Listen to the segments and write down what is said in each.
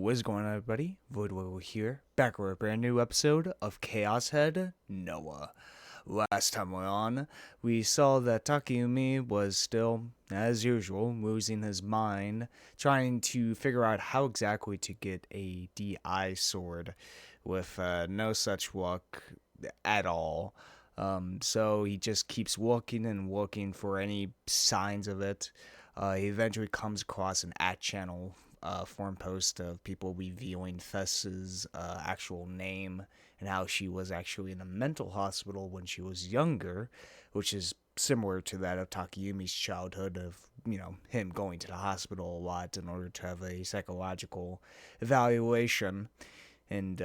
What's going on, everybody? Voidlego here, back with a brand new episode of Chaos Head Noah. Last time we're on, we saw that Takumi was still, as usual, losing his mind, trying to figure out how exactly to get a DI sword with no such luck at all. So he just keeps looking and looking for any signs of it. He eventually comes across an @channel forum post of people revealing Fess's actual name and how she was actually in a mental hospital when she was younger, which is similar to that of Takayumi's childhood of, him going to the hospital a lot in order to have a psychological evaluation. And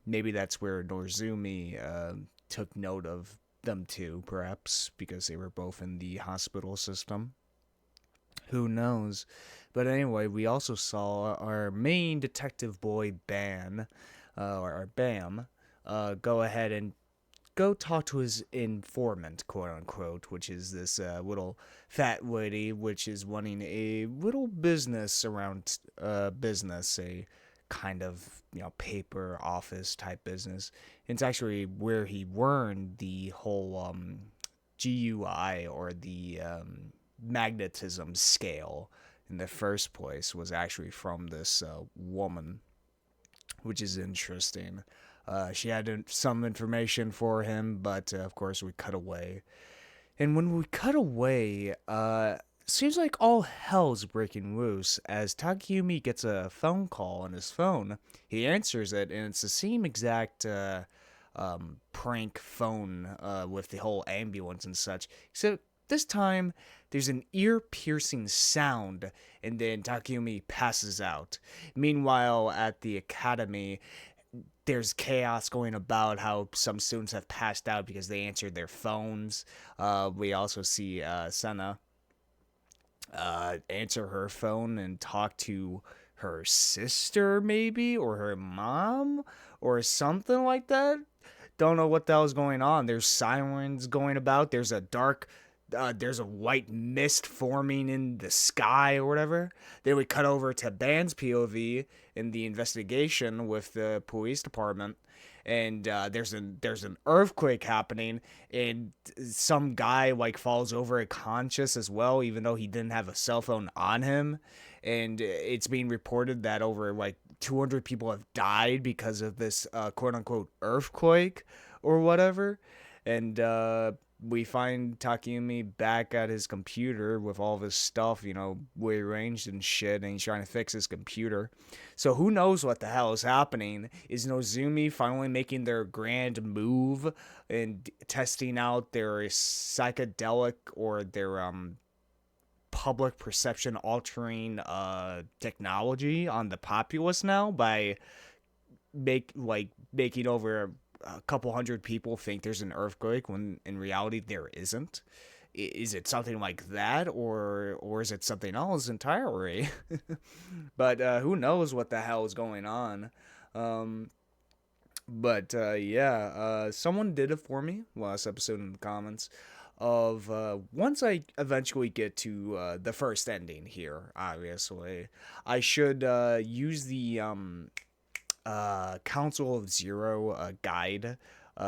maybe that's where Norzumi took note of them too, perhaps, because they were both in the hospital system. Who knows? But anyway, we also saw our main detective boy, or Bam, go ahead and go talk to his informant, quote unquote, which is this little fat lady, which is running a little business around business, a kind of paper office type business. It's actually where he learned the whole GUI, or the magnetism scale in the first place, was actually from this woman, which is interesting. She had some information for him, but of course we cut away. And when we cut away, seems like all hell's breaking loose as Takumi gets a phone call on his phone. He answers it, and it's the same exact prank phone with the whole ambulance and such. Except this time, there's an ear-piercing sound, and then Takumi passes out. Meanwhile, at the academy, there's chaos going about how some students have passed out because they answered their phones. We also see Sana answer her phone and talk to her sister, maybe, or her mom, or something like that. Don't know what the hell's going on. There's sirens going about. There's a white mist forming in the sky or whatever. Then we cut over to Ban's POV in the investigation with the police department, and there's an earthquake happening, and some guy falls over unconscious as well, even though he didn't have a cell phone on him. And it's being reported that over 200 people have died because of this quote unquote earthquake or whatever. And we find Takumi back at his computer with all of his stuff, rearranged and shit, and he's trying to fix his computer. So who knows what the hell is happening? Is Nozumi finally making their grand move and testing out their psychedelic or their public perception altering technology on the populace now by making over a couple hundred people think there's an earthquake when in reality there isn't? Is it something like that, or is it something else entirely? But who knows what the hell is going on? Someone did it for me last episode in the comments. Of once I eventually get to the first ending here, obviously, I should use the Council of Zero guide,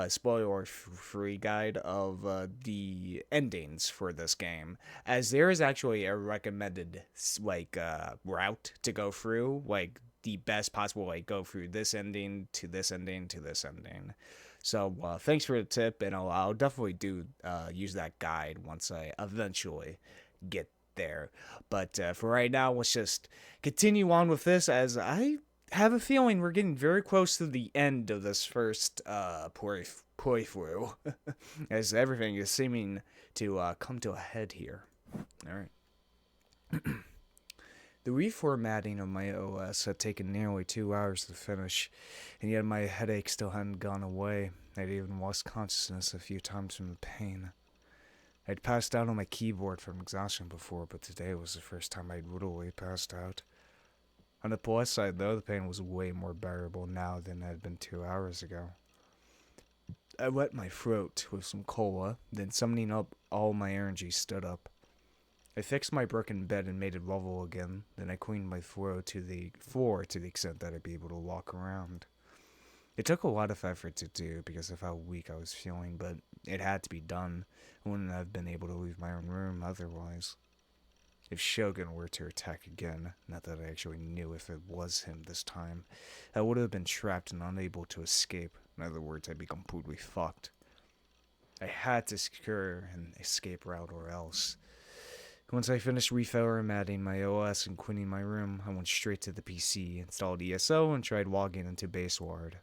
spoiler-free guide of the endings for this game, as there is actually a recommended route to go through, the best possible go through this ending to this ending to this ending. So thanks for the tip, and I'll definitely use that guide once I eventually get there. But for right now, let's just continue on with this, as I have a feeling we're getting very close to the end of this first playthrough, as everything is seeming to come to a head here. Alright. The reformatting of my OS had taken nearly 2 hours to finish, and yet my headache still hadn't gone away. I'd even lost consciousness a few times from the pain. I'd passed out on my keyboard from exhaustion before, but today was the first time I'd literally passed out. On the plus side, though, the pain was way more bearable now than it had been 2 hours ago. I wet my throat with some cola, then summoning up all my energy, stood up. I fixed my broken bed and made it level again, then I cleaned my floor to the extent that I'd be able to walk around. It took a lot of effort to do because of how weak I was feeling, but it had to be done. I wouldn't have been able to leave my own room otherwise. If Shogun were to attack again, not that I actually knew if it was him this time, I would have been trapped and unable to escape. In other words, I'd be completely fucked. I had to secure an escape route or else. Once I finished reformatting my OS and cleaning my room, I went straight to the PC, installed ESO, and tried logging into Baseward.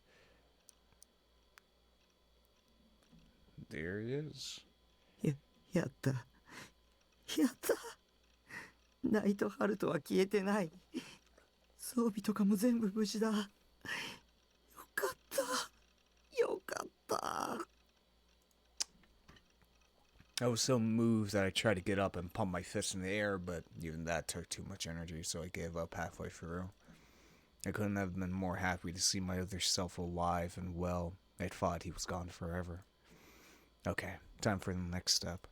There he is. やった。やった。ナイトハルトは消えてない。装備とかも全部無事だ。よかった。よかった。I was so moved that I tried to get up and pump my fist in the air, but even that took too much energy, so I gave up halfway through. I couldn't have been more happy to see my other self alive and well. I thought he was gone forever. Okay, time for the next step.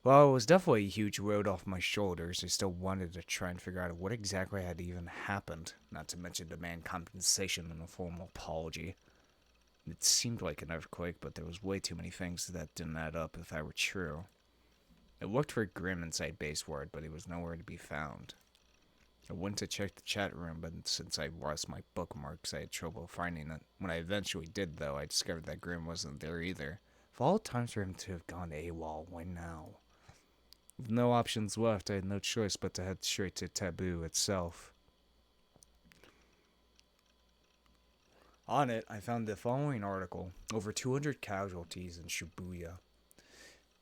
While it was definitely a huge load off my shoulders, I still wanted to try and figure out what exactly had even happened, not to mention demand compensation and a formal apology. It seemed like an earthquake, but there was way too many things that didn't add up if that were true. I looked for Grim inside Baseward, but he was nowhere to be found. I went to check the chat room, but since I lost my bookmarks, I had trouble finding it. When I eventually did, though, I discovered that Grim wasn't there either. Of all times for him to have gone AWOL, why now? With no options left, I had no choice but to head straight to Taboo itself. On it, I found the following article: over 200 casualties in Shibuya.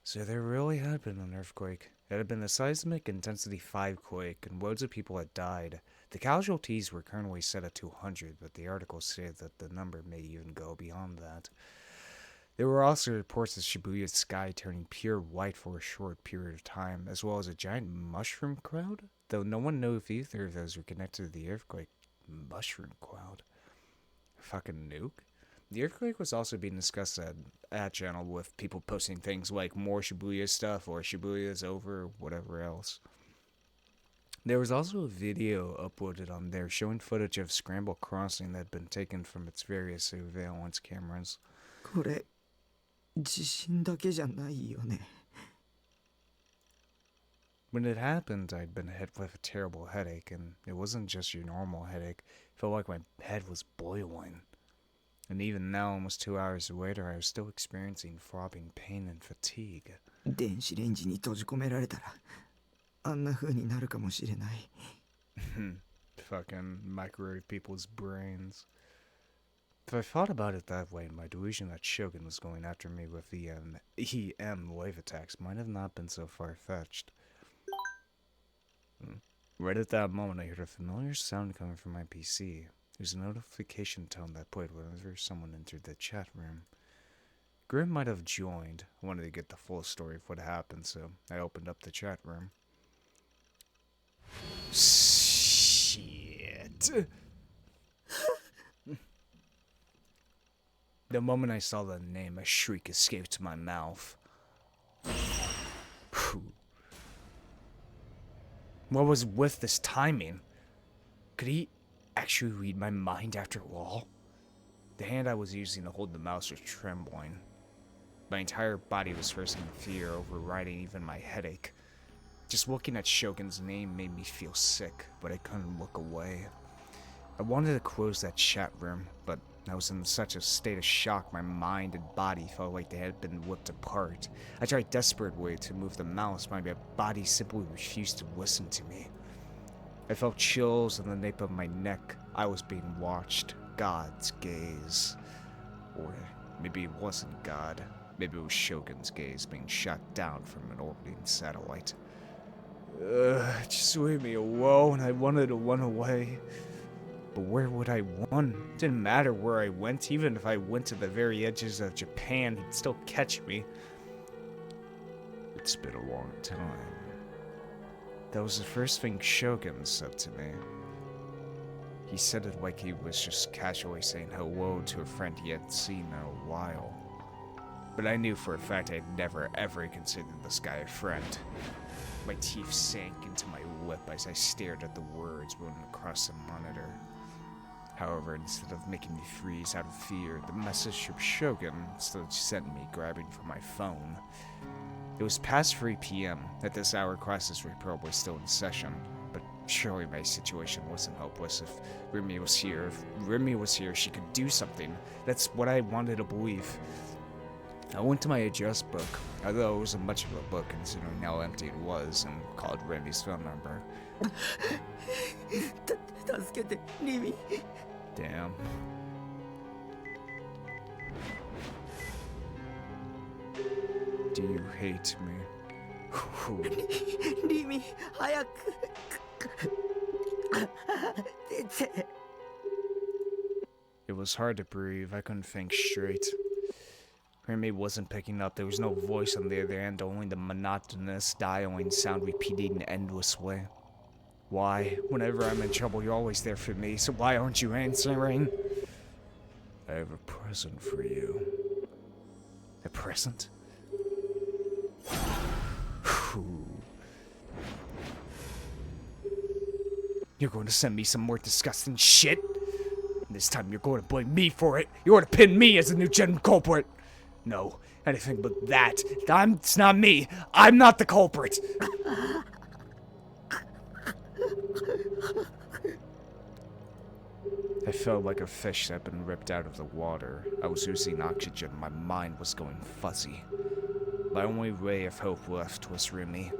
So there really had been an earthquake. It had been a seismic intensity 5 quake, and loads of people had died. The casualties were currently set at 200, but the article stated that the number may even go beyond that. There were also reports of Shibuya's sky turning pure white for a short period of time, as well as a giant mushroom cloud, though no one knew if either of those were connected to the earthquake. Mushroom cloud. Fucking nuke. The earthquake was also being discussed at channel, with people posting things like more Shibuya stuff or Shibuya's over, whatever else. There was also a video uploaded on there showing footage of Scramble Crossing that had been taken from its various surveillance cameras. これ、地震だけじゃないよね。When it happened, I'd been hit with a terrible headache, and it wasn't just your normal headache. It felt like my head was boiling. And even now, almost 2 hours later, I was still experiencing throbbing pain and fatigue. 電子レンジに閉じ込められたら、あんな風になるかもしれない。Fucking microwave people's brains. If I thought about it that way, my delusion that Shogun was going after me with the EM wave attacks might have not been so far-fetched. Right at that moment, I heard a familiar sound coming from my PC. It was a notification tone that played whenever someone entered the chat room. Grim might have joined. I wanted to get the full story of what happened, so I opened up the chat room. Shit. The moment I saw the name, a shriek escaped my mouth. What was with this timing? Could he actually read my mind after all? The hand I was using to hold the mouse was trembling. My entire body was frozen in fear, overriding even my headache. Just looking at Shogun's name made me feel sick, but I couldn't look away. I wanted to close that chat room, but I was in such a state of shock my mind and body felt like they had been ripped apart. I tried desperately to move the mouse, but my body simply refused to listen to me. I felt chills on the nape of my neck. I was being watched. God's gaze. Or maybe it wasn't God. Maybe it was Shogun's gaze being shot down from an orbiting satellite. Just leave me alone. I wanted to run away. But where would I run? It didn't matter where I went. Even if I went to the very edges of Japan, he'd still catch me. It's been a long time. That was the first thing Shogun said to me. He said it like he was just casually saying hello to a friend he hadn't seen in a while. but I knew for a fact I'd never ever considered this guy a friend. My teeth sank into my lip as I stared at the words running across the monitor. However, instead of making me freeze out of fear, the message from Shogun still sent me grabbing for my phone. It was past 3 p.m. At this hour, classes were probably still in session, but surely my situation wasn't hopeless. If Rimi was here, she could do something. That's what I wanted to believe. I went to my address book, although it wasn't much of a book considering how empty it was, and called Rimi's phone number. 助けて、リミ。 Damn. Do you hate me? リミ、早く。出て。 It was hard to breathe. I couldn't think straight. Rimi wasn't picking up. There was no voice on the other end, only the monotonous dialing sound repeated in an endless way. Why? Whenever I'm in trouble, you're always there for me, so why aren't you answering? I have a present for you. A present? You're going to send me some more disgusting shit? And this time you're going to blame me for it. You're going to pin me as the new gen culprit. No, anything but that. It's not me. I'm not the culprit. I felt like a fish that had been ripped out of the water. I was losing oxygen. My mind was going fuzzy. My only ray of hope left was Rimi.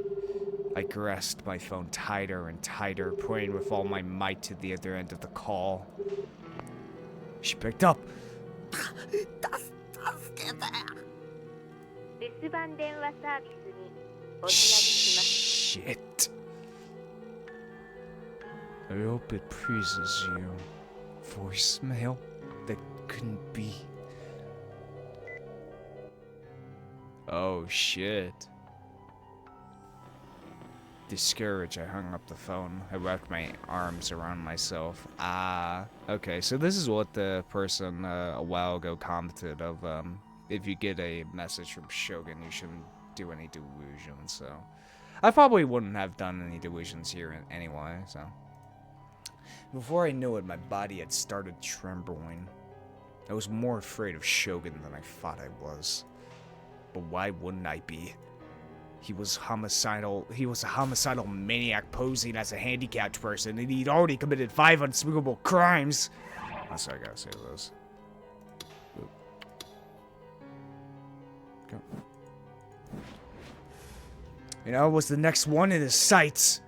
I grasped my phone tighter and tighter, praying with all my might to the other end of the call. She picked up. Shit. I hope it pleases you. Voicemail? That couldn't be. Oh shit. Discouraged, I hung up the phone. I wrapped my arms around myself. Okay, so this is what the person a while ago commented of, if you get a message from Shogun, you shouldn't do any delusions, so. I probably wouldn't have done any delusions here anyway, so. Before I knew it, my body had started trembling. I was more afraid of Shogun than I thought I was. But why wouldn't I be? He was a homicidal maniac posing as a handicapped person, and he'd already committed 5 unspeakable crimes. That's what I gotta say to those. Go. You know, was the next one in his sights.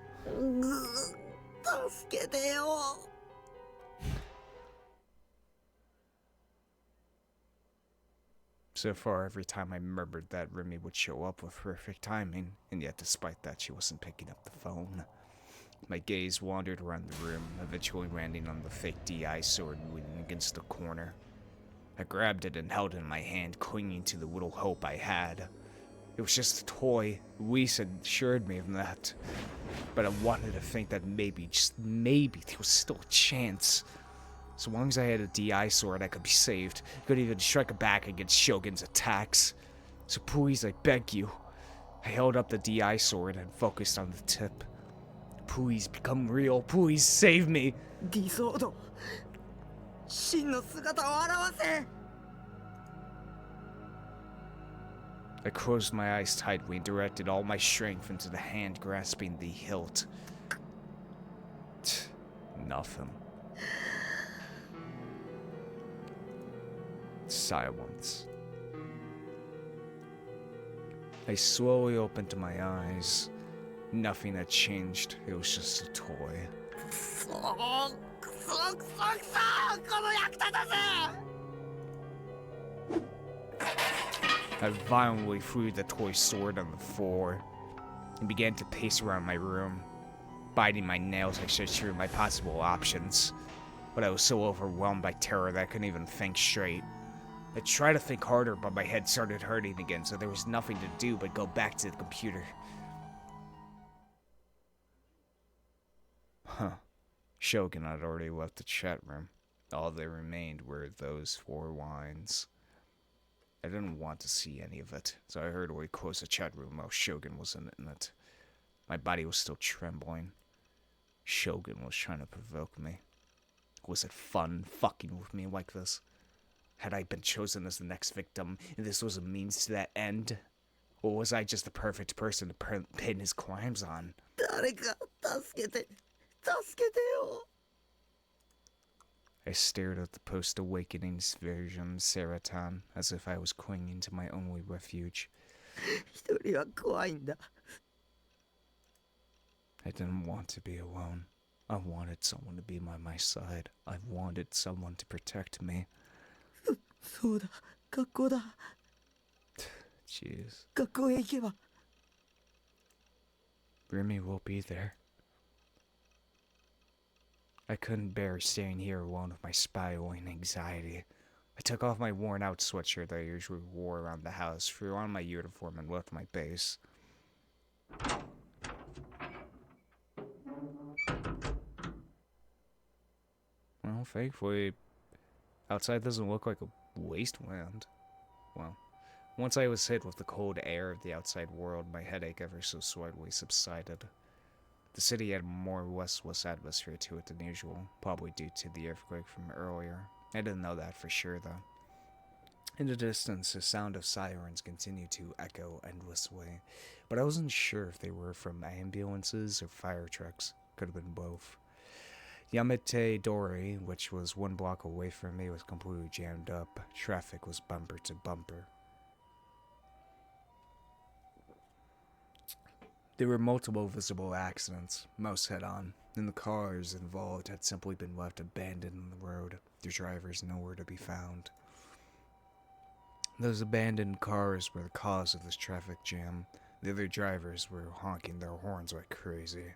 So far, every time I remembered that, Rimi would show up with perfect timing, and yet despite that, she wasn't picking up the phone. My gaze wandered around the room, eventually landing on the fake DI sword leaning against the corner. I grabbed it and held it in my hand, clinging to the little hope I had. It was just a toy. Luis had assured me of that. But I wanted to think that maybe, just maybe, there was still a chance. So long as I had a DI sword, I could be saved. I could even strike back against Shogun's attacks. So please, I beg you. I held up the DI sword and focused on the tip. Please become real. Please save me. Disorder. 真の姿を現せ. I closed my eyes tightly and directed all my strength into the hand grasping the hilt. Nothing. Silence. I slowly opened my eyes. Nothing had changed. It was just a toy. I violently threw the toy sword on the floor and began to pace around my room. Biting my nails, I searched through my possible options, but I was so overwhelmed by terror that I couldn't even think straight. I tried to think harder, but my head started hurting again, so there was nothing to do but go back to the computer. Huh. Shogun had already left the chat room. All that remained were those 4 lines. I didn't want to see any of it, so I hurriedly closed the chat room while Shogun wasn't in it. My body was still trembling. Shogun was trying to provoke me. Was it fun fucking with me like this? Had I been chosen as the next victim, and this was a means to that end? Or was I just the perfect person to pin his crimes on? 誰か助けて助けてよ I stared at the post-awakenings version of Seratan as if I was clinging to my only refuge. 一人は怖いんだ I didn't want to be alone. I wanted someone to be by my side. I wanted someone to protect me. そうだ学校だ Jeez. 学校へ行けば Rimi will be there. I couldn't bear staying here alone with my spiraling anxiety. I took off my worn-out sweatshirt that I usually wore around the house, threw on my uniform, and left my base. Well, thankfully, outside doesn't look like a wasteland. Well, once I was hit with the cold air of the outside world, my headache ever so slightly subsided. The city had a more restless atmosphere to it than usual, probably due to the earthquake from earlier. I didn't know that for sure, though. In the distance, the sound of sirens continued to echo endlessly, but I wasn't sure if they were from ambulances or fire trucks. Could have been both. Yamete Dori, which was 1 block away from me, was completely jammed up. Traffic was bumper to bumper. There were multiple visible accidents, most head-on, and the cars involved had simply been left abandoned on the road, their drivers nowhere to be found. Those abandoned cars were the cause of this traffic jam. The other drivers were honking their horns like crazy.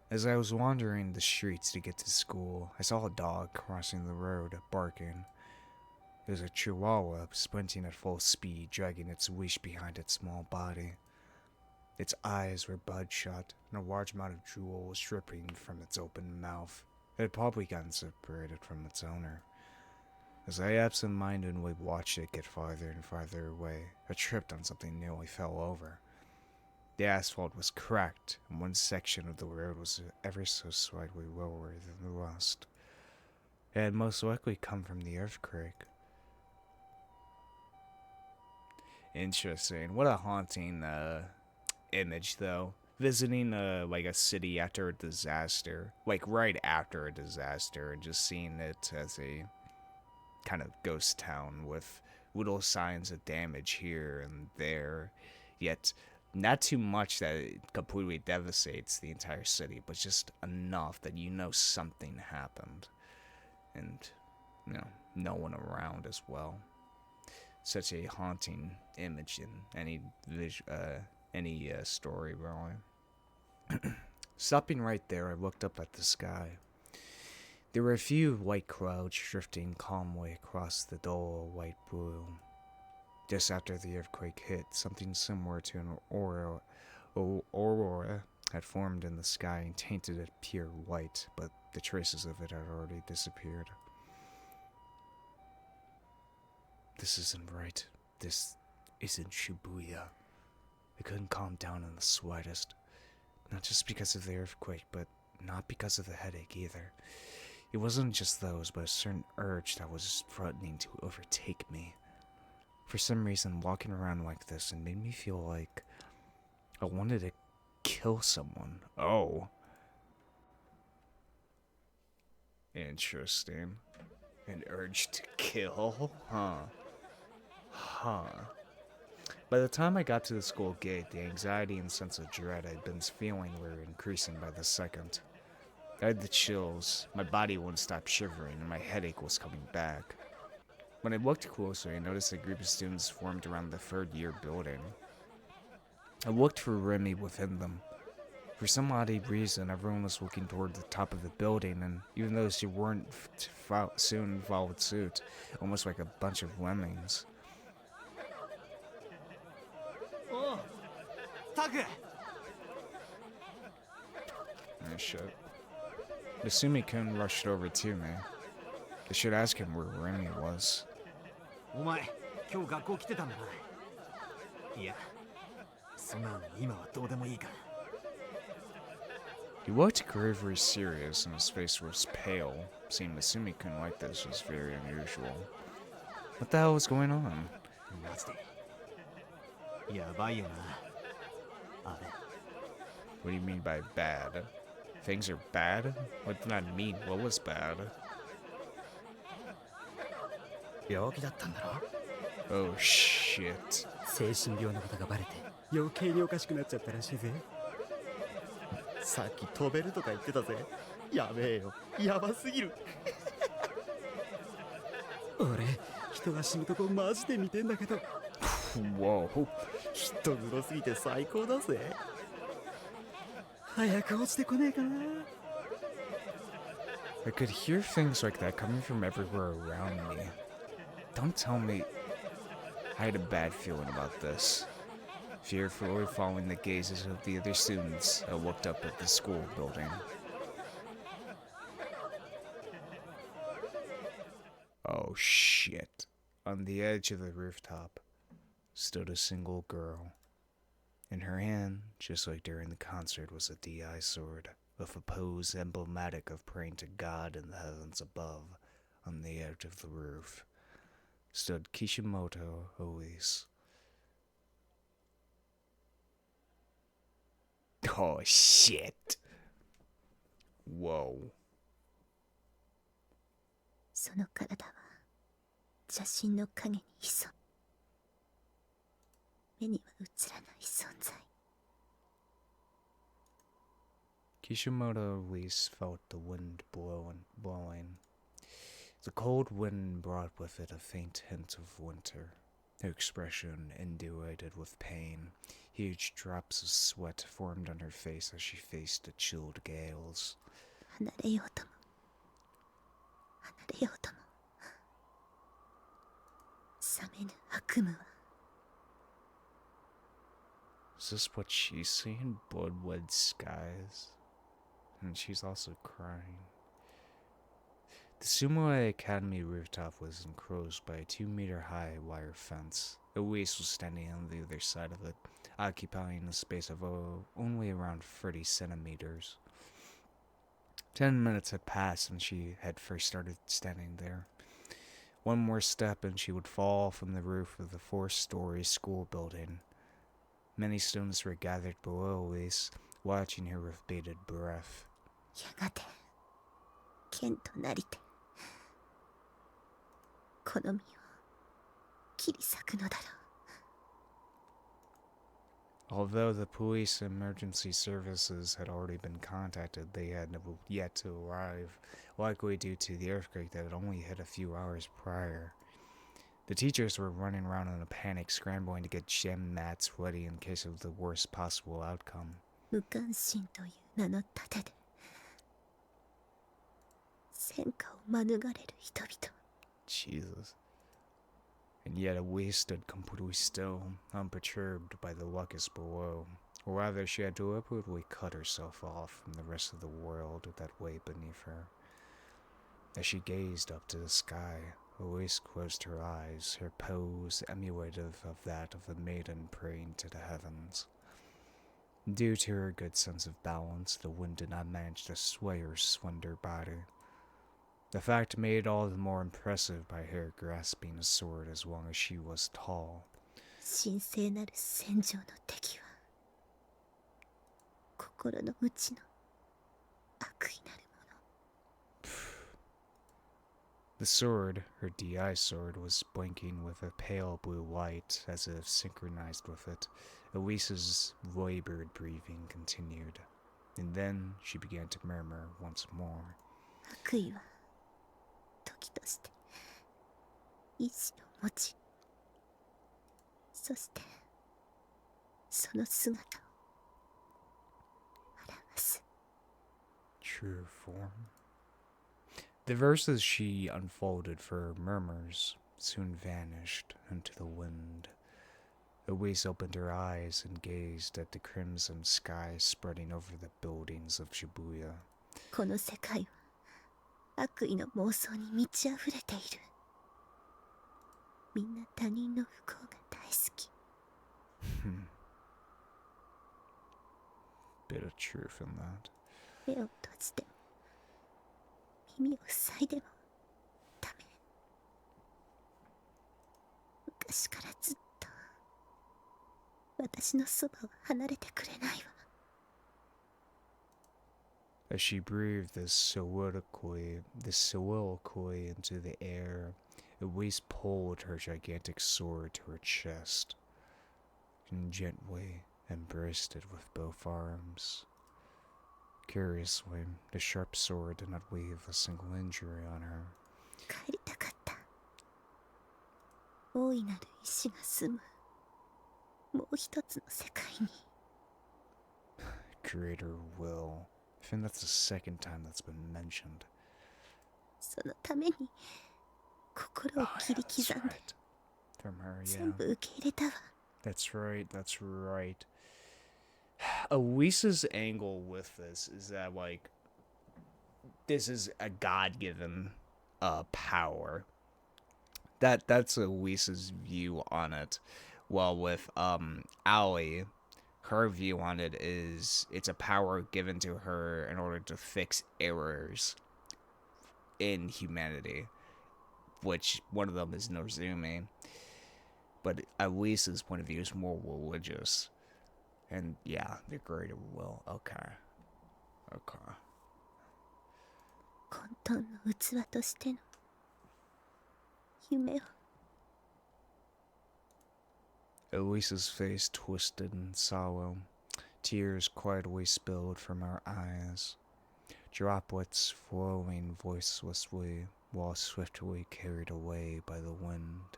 As I was wandering the streets to get to school, I saw a dog crossing the road, barking. It was a chihuahua sprinting at full speed, dragging its leash behind its small body. Its eyes were bloodshot, and a large amount of drool was dripping from its open mouth. It had probably gotten separated from its owner. As I absent-mindedly watched it get farther and farther away, I tripped on something and nearly fell over. The asphalt was cracked, and one section of the road was ever so slightly lower than the rest. It had most likely come from the earthquake. Interesting. What a haunting, image, though. Visiting like a city after a disaster, like right after a disaster, and just seeing it as a kind of ghost town with little signs of damage here and there, yet not too much that it completely devastates the entire city, but just enough that you know something happened, and no one around as well. Such a haunting image in any story, really. Stopping right there, I looked up at the sky. There were a few white clouds drifting calmly across the dull white blue. Just after the earthquake hit, something similar to an aurora had formed in the sky and tainted it pure white, but the traces of it had already disappeared. This isn't right. This isn't Shibuya. I couldn't calm down in the slightest. Not just because of the earthquake, but not because of the headache either. It wasn't just those, but a certain urge that was threatening to overtake me. For some reason, walking around like this, it made me feel like I wanted to kill someone. Oh. Interesting. An urge to kill? Huh. By the time I got to the school gate, the anxiety and sense of dread I'd been feeling were increasing by the second. I had the chills, my body wouldn't stop shivering, and my headache was coming back. When I looked closer, I noticed a group of students formed around the third-year building. I looked for Rimi within them. For some odd reason, everyone was looking toward the top of the building, and even those who weren't soon followed suit, almost like a bunch of lemmings. Oh, Taku! Oh shit. Nasumi-kun rushed over to me. I should ask him where Rimi was. お前今日学校来てたんだな。いや、そんなの今はどうでもいいから。 He looked gravely serious and his face was pale. Seeing Sumi-kun like this was very unusual. What the hell was going on? マジでやばいよな、あれ。 What do you mean by bad? Things are bad? What did that mean? What was bad? 病気だったんだろ。 Oh shit. 精神病のことがバレて余計におかしくなっちゃったらしいぜ。さっき飛べるとか言ってたぜ。やべえよ、やばすぎる。俺人が死ぬとこマジで見てんだけど。 Whoa. 人黒すぎて最高だぜ。早く落ちてこねえかな。 I could hear things like that coming from everywhere around me. Don't tell me. I had a bad feeling about this. Fearfully following the gazes of the other students, I looked up at the school building. Oh shit. On the edge of the rooftop stood a single girl. In her hand, just like during the concert, was a DI sword, with a pose emblematic of praying to God in the heavens above. On the edge of the roof stood Kishimoto Oise. Oh shit. Whoa. その体は写真の影に潜む。目には映らない存在。 Kishimoto Oise felt the wind blowing. The cold wind brought with it a faint hint of winter. Her expression indurated with pain. Huge drops of sweat formed on her face as she faced the chilled gales. 離れようとも離れようとも冷めぬ悪夢は。 Is this what she's seeing? Blood-red skies? And she's also crying. The Sumoe Academy rooftop was enclosed by a 2-meter-high wire fence. Oise was standing on the other side of it, occupying a space of only around 30 centimeters. 10 minutes had passed and she had first started standing there. One more step and she would fall from the roof of the 4-story school building. Many students were gathered below Oise, watching her with bated breath. やがて剣となりてこの身を切り裂くのだろう。 Although the police and emergency services had already been contacted, they had yet to arrive, likely due to the earthquake that had only hit a few hours prior. The teachers were running around in a panic, scrambling to get gym mats ready in case of the worst possible outcome. 無関心という名の盾で戦火を免れる人々。 Jesus. And yet Oise stood completely still, unperturbed by the ruckus below. Or rather, she had deliberately cut herself off from the rest of the world that lay beneath her. As she gazed up to the sky, Oise closed her eyes, her pose emulative of that of a maiden praying to the heavens. Due to her good sense of balance, the wind did not manage to sway her slender body. The fact made it all the more impressive by her grasping a sword as long as she was tall. 神聖なる戦場の敵は心の内の悪意なるもの。 The sword, her DI sword, was blinking with a pale blue light as if synchronized with it. Elise's labored breathing continued, and then she began to murmur once more. 悪意は時として意志を持ち、そしてその姿を表す。 True form. The verses she unfolded for murmurs soon vanished into the wind. Oise opened her eyes and gazed at the crimson sky spreading over the buildings of Shibuya. この世界は悪意の妄想に満ち溢れている。みんな他人の不幸が大好き。 Bit of truth in that. 目を閉じても耳を塞いでもダメ。昔からずっと私のそばを離れてくれないわ。 As she breathed this soliloquy into the air, Elise pulled her gigantic sword to her chest and gently embraced it with both arms. Curiously, the sharp sword did not leave a single injury on her. 帰りたかった。大いなる意志が住むもう一つの世界に。 Creator will. I think that's the second time that's been mentioned. そのために心を切り刻んで From her, 全 yeah. 部受け入れたわ。 That's right, that's right. Elisa's angle with this is that, like, this is a God-given power. That's Elisa's view on it. Well, with Allie, her view on it is it's a power given to her in order to fix errors in humanity, which one of them is Norzumi. But Elisa's point of view is more religious. And yeah, the greater will. Okay. 混沌の器としての夢を。 Elisa's face twisted in sorrow. Tears quietly spilled from her eyes, droplets flowing voicelessly while swiftly carried away by the wind.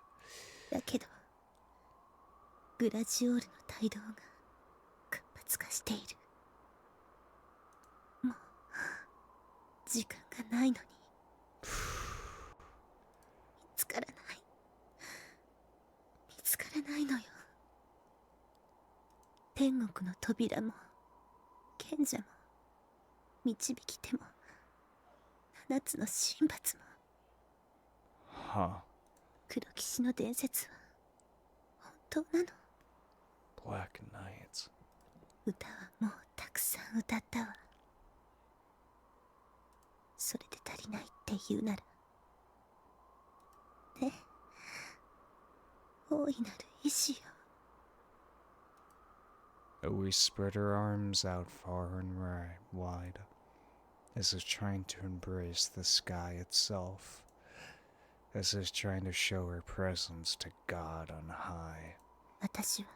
だけどグラジオールの帯同が活発化している。もう時間がないのに見つからないのよ。天国の扉も賢者も導き手も七つの神罰も。 Huh. 黒騎士の伝説は本当なの？ Black Knights. 歌はもうたくさん歌ったわ。それで足りないって言うならね、大いなる意志よ。 Elise spread her arms out far and wide, as if trying to embrace the sky itself, as if trying to show her presence to God on high. 私は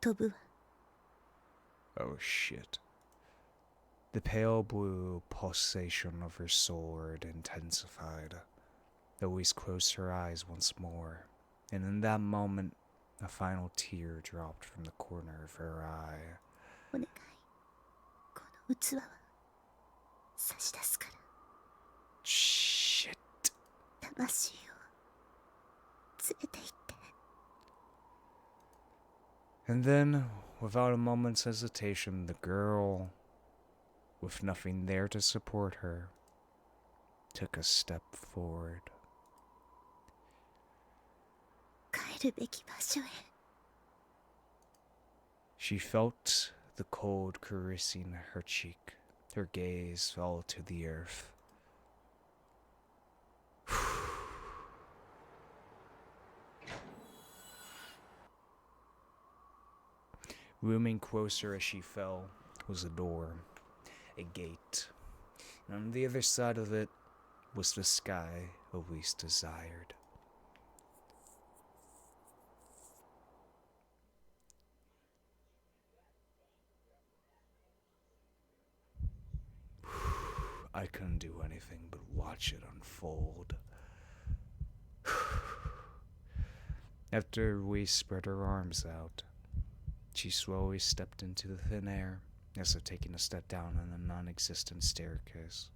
飛ぶわ。 Oh shit. The pale blue pulsation of her sword intensified. Elise closed her eyes once more, and in that moment, a final tear dropped from the corner of her eye. お願い、この器は差し出すから。 Shit. 魂を連れて行って。 And then, without a moment's hesitation, the girl, with nothing there to support her, took a step forward. 帰るべき場所へ。 She felt the cold caressing her cheek. Her gaze fell to the earth. Looming closer as she fell was a door, a gate, and on the other side of it was the sky Elise desired. I couldn't do anything but watch it unfold. After we spread her arms out, she slowly stepped into the thin air, as if taking a step down on a non-existent staircase.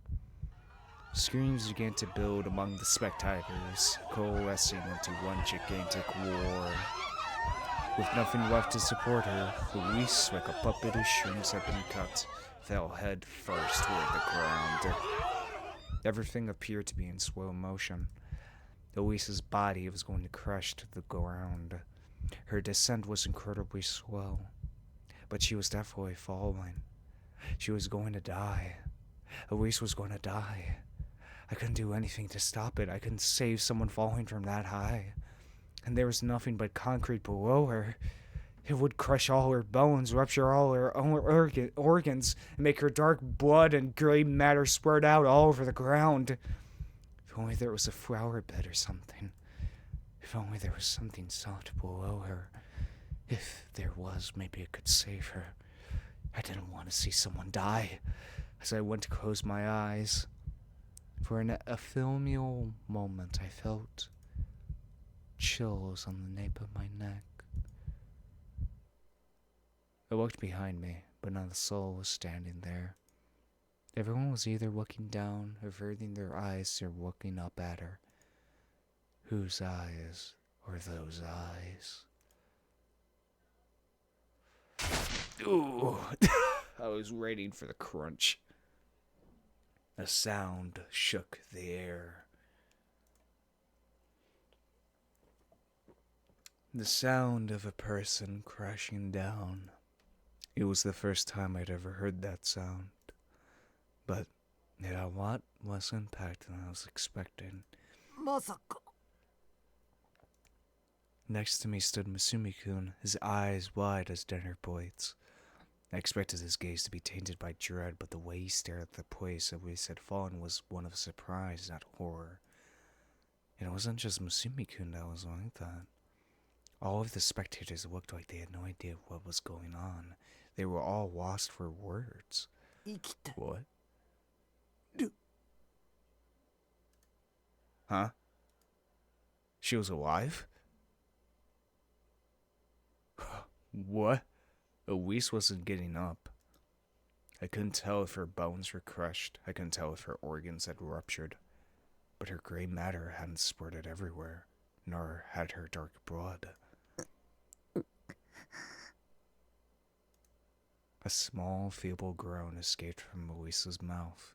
Screams began to build among the spectators, coalescing into one gigantic roar. With nothing left to support her, Elise, like a puppet whose strings had been cut, fell head first toward the ground. Everything appeared to be in slow motion. Elisa's body was going to crash to the ground. Her descent was incredibly slow, but she was definitely falling. She was going to die. Elise was going to die. I couldn't do anything to stop it. I couldn't save someone falling from that high. And there was nothing but concrete below her. It would crush all her bones, rupture all her organs, and make her dark blood and gray matter spread out all over the ground. If only there was a flower bed or something. If only there was something soft below her. If there was, maybe it could save her. I didn't want to see someone die. As I went to close my eyes, for an ephemeral moment I felt chills on the nape of my neck. I looked behind me, but not a soul was standing there. Everyone was either looking down, averting their eyes, or looking up at her. Whose eyes were those eyes? Ooh, I was waiting for the crunch. A sound shook the air. The sound of a person crashing down. It was the first time I'd ever heard that sound. But it had a lot less impact than I was expecting. Next to me stood Masumi-kun, his eyes wide as dinner plates. I expected his gaze to be tainted by dread, but the way he stared at the place at which he had fallen was one of surprise, not horror. And it wasn't just Masumi-kun that was like that. All of the spectators looked like they had no idea what was going on. They were all lost for words. What? Huh? She was alive? What? Elise wasn't getting up. I couldn't tell if her bones were crushed. I couldn't tell if her organs had ruptured. But her gray matter hadn't spurted everywhere, nor had her dark blood. A small, feeble groan escaped from Elisa's mouth.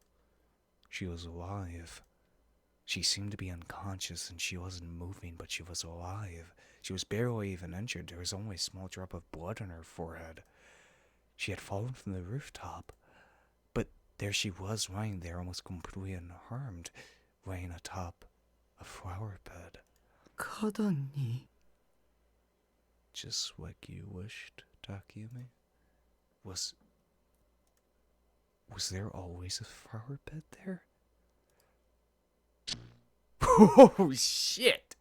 She was alive. She seemed to be unconscious and she wasn't moving, but she was alive. She was barely even injured. There was only a small drop of blood on her forehead. She had fallen from the rooftop. But there she was, lying there almost completely unharmed, laying atop a flower bed. Just like you wished, Takumi. Was there always a flower bed there? Oh shit!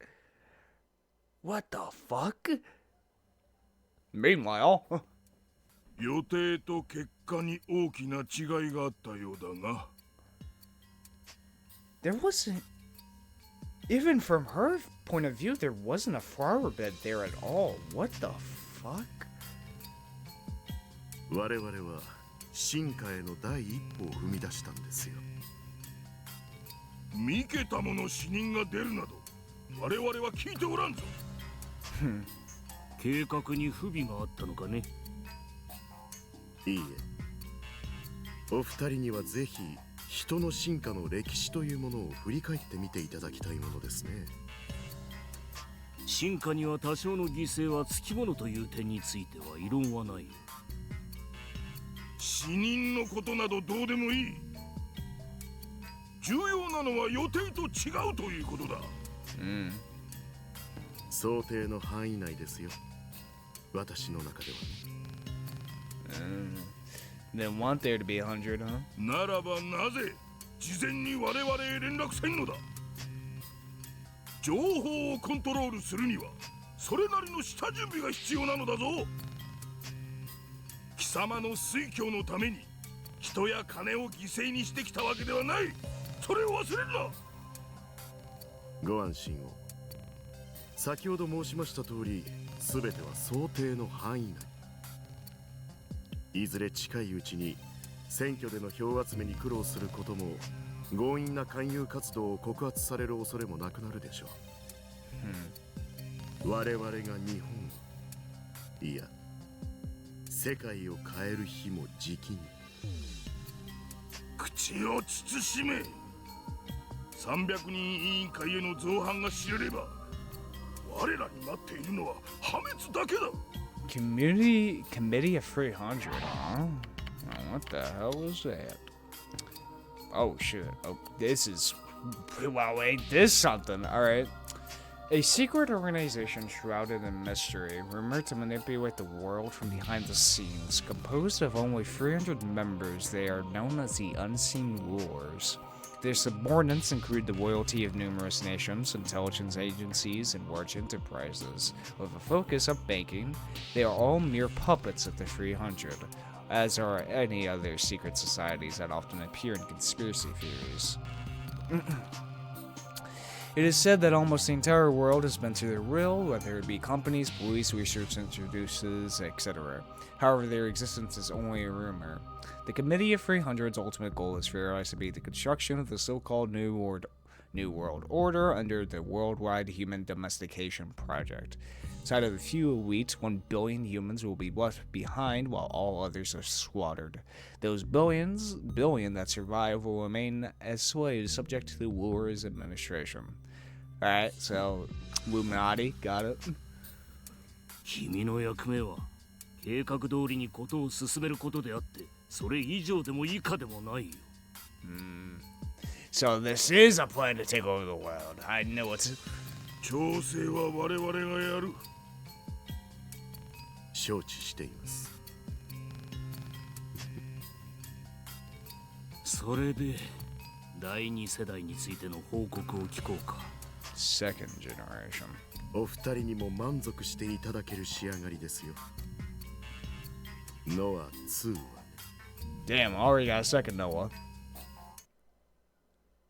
What the fuck? Meanwhile, 予定と結果に大きな違いがあったようだが。 there wasn't. Even from her point of view, there wasn't a flower bed there at all. What the fuck? 我々は進化への第一歩を踏み出したんですよ。三桁もの死人が出るなど我々は聞いておらんぞ。計画に不備があったのかね。いいえ、お二人にはぜひ人の進化の歴史というものを振り返ってみていただきたいものですね。進化には多少の犠牲はつきものという点については異論はない。死人のことなどどうでもいい。重要なのは予定と違うということだ。想定の範囲内ですよ。私の中では。Didn't want there to be 100, huh? ならばなぜ事前に我々へ連絡せんのだ。情報をコントロールするにはそれなりの下準備が必要なのだぞ。貴様の推挙のために人や金を犠牲にしてきたわけではない。それを忘れるな。ご安心を。先ほど申しました通り、全ては想定の範囲内。いずれ近いうちに選挙での票集めに苦労することも、強引な勧誘活動を告発される恐れもなくなるでしょう。我々が日本、いや世界を変える日もじきに。口を慎め。300人委員会への造反が知れれば我らに待っているのは破滅だけだ。 Committee of 300, huh? Oh, what the hell was that? Oh shit. Oh, this is... Well, ain't this something? Alright. A secret organization shrouded in mystery, rumored to manipulate the world from behind the scenes. Composed of only 300 members, they are known as the Unseen Rulers. Their subordinates include the royalty of numerous nations, intelligence agencies, and large enterprises. With a focus on banking, they are all mere puppets of the 300, as are any other secret societies that often appear in conspiracy theories. It is said that almost the entire world has been to their will, whether it be companies, police, research institutes, etc. However, their existence is only a rumor. The Committee of 300's ultimate goal is realized to be the construction of the so-called New World Order under the Worldwide Human Domestication Project. Inside of a few weeks, 1 billion humans will be left behind while all others are slaughtered. Those billion that survive will remain as slaves subject to the ruler's administration. Alright, so, Illuminati, got it. 君の役目は計画通りにことを進めることであって、それ以上でも以下でもないよ。So this is a plan to take over the world. I know it's... 調整は我々がやる。承知しています。それで第2世代についての報告を聞こうか。Second generation. お二人にも満足していただける仕上がりですよ。ノア2は。Damn, already got a second Noah.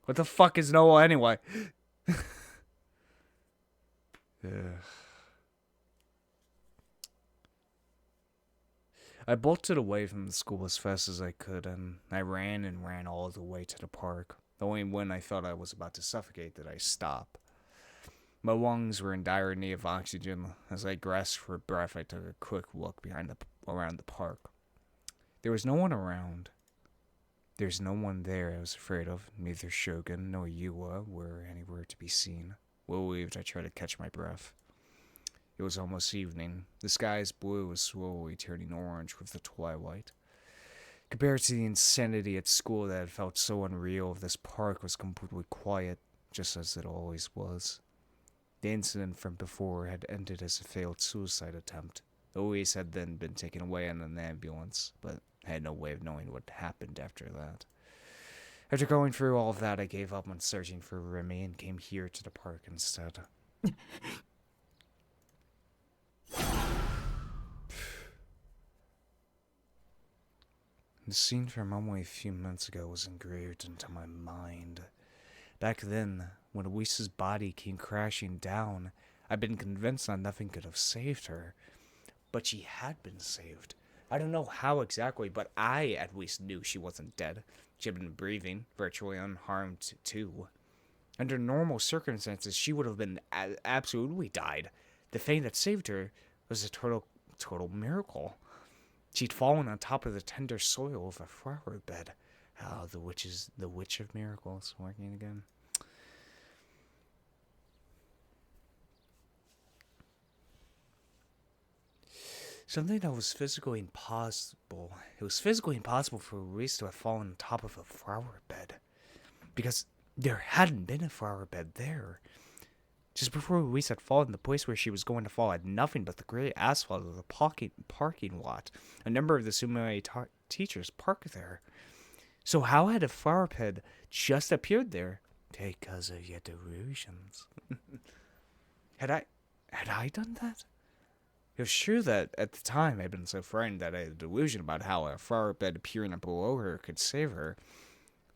What the fuck is Noah anyway? I bolted away from the school as fast as I could, and I ran all the way to the park. Only when I felt I was about to suffocate did I stop. My lungs were in dire need of oxygen. As I grasped for breath, I took a quick look around the park. There was no one around. There's no one there I was afraid of. Neither Shogun nor Yua were anywhere to be seen. Relieved, I tried to catch my breath. It was almost evening. The sky's blue was slowly turning orange with the twilight. Compared to the insanity at school that had felt so unreal, this park was completely quiet, just as it always was. The incident from before had ended as a failed suicide attempt. Louise had then been taken away in an ambulance, but I had no way of knowing what happened after that. After going through all of that, I gave up on searching for Rimi and came here to the park instead. The scene from only a few months ago was engraved into my mind. Back then, when Luisa's body came crashing down, I'd been convinced that nothing could have saved her. But she had been saved. I don't know how exactly, but I at least knew she wasn't dead. She had been breathing, virtually unharmed too. Under normal circumstances, she would have been absolutely died. The thing that saved her was a total miracle. She'd fallen on top of the tender soil of a flower bed. Oh, the witch of miracles working again. Something that was physically impossible. It was physically impossible for Luis to have fallen on top of a flower bed. Because there hadn't been a flower bed there. Just before Luis had fallen, the place where she was going to fall had nothing but the gray asphalt of the parking lot. A number of the Sumo teachers parked there. So how had a flower bed just appeared there? Because of your delusions. Had I done that? It was true that at the time I'd been so frightened that I had a delusion about how a flower bed appearing below her could save her.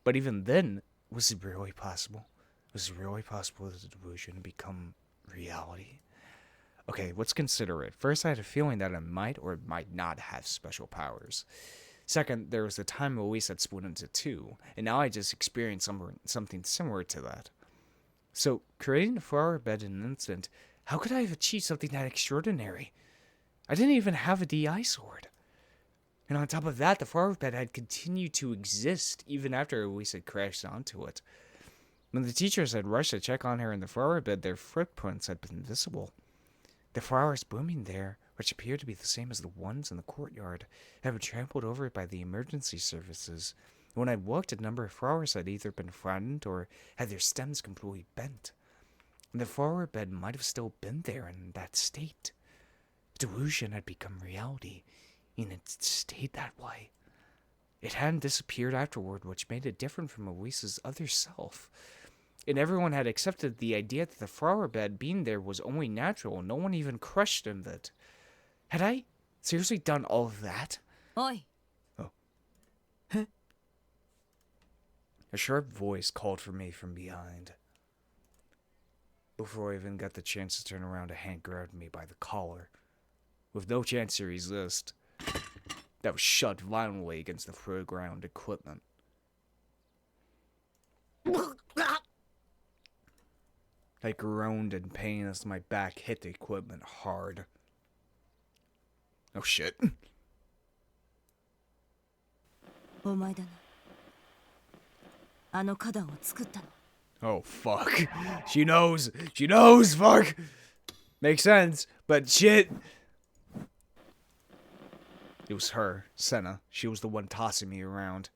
But even then, was it really possible? Was it really possible that the delusion had become reality? Okay, let's consider it. First, I had a feeling that I might or might not have special powers. Second, there was the time Luis had split into two, and now I just experienced something similar to that. So, creating a flower bed in an instant, how could I have achieved something that extraordinary? I didn't even have a DI sword. And on top of that, the flower bed had continued to exist even after Luis had crashed onto it. When the teachers had rushed to check on her in the flower bed, their footprints had been visible. The flowers blooming there, which appeared to be the same as the ones in the courtyard, had been trampled over by the emergency services. When I looked, a number of flowers had either been flattened or had their stems completely bent. And the flower bed might have still been there in that state. Delusion had become reality, and it stayed that way. It hadn't disappeared afterward, which made it different from Elise's other self. And everyone had accepted the idea that the flower bed being there was only natural. No one even questioned it. Had I seriously done all of that? Oi. Oh. A sharp voice called for me from behind. Before I even got the chance to turn around, a hand grabbed me by the collar. With no chance to resist, that was shoved violently against the foreground equipment. I groaned in pain as my back hit the equipment hard. Oh shit. お前だな。あの花壇を作ったの。 Oh fuck. She knows. She knows, fuck. Makes sense, but shit. It was her, Senna. She was the one tossing me around.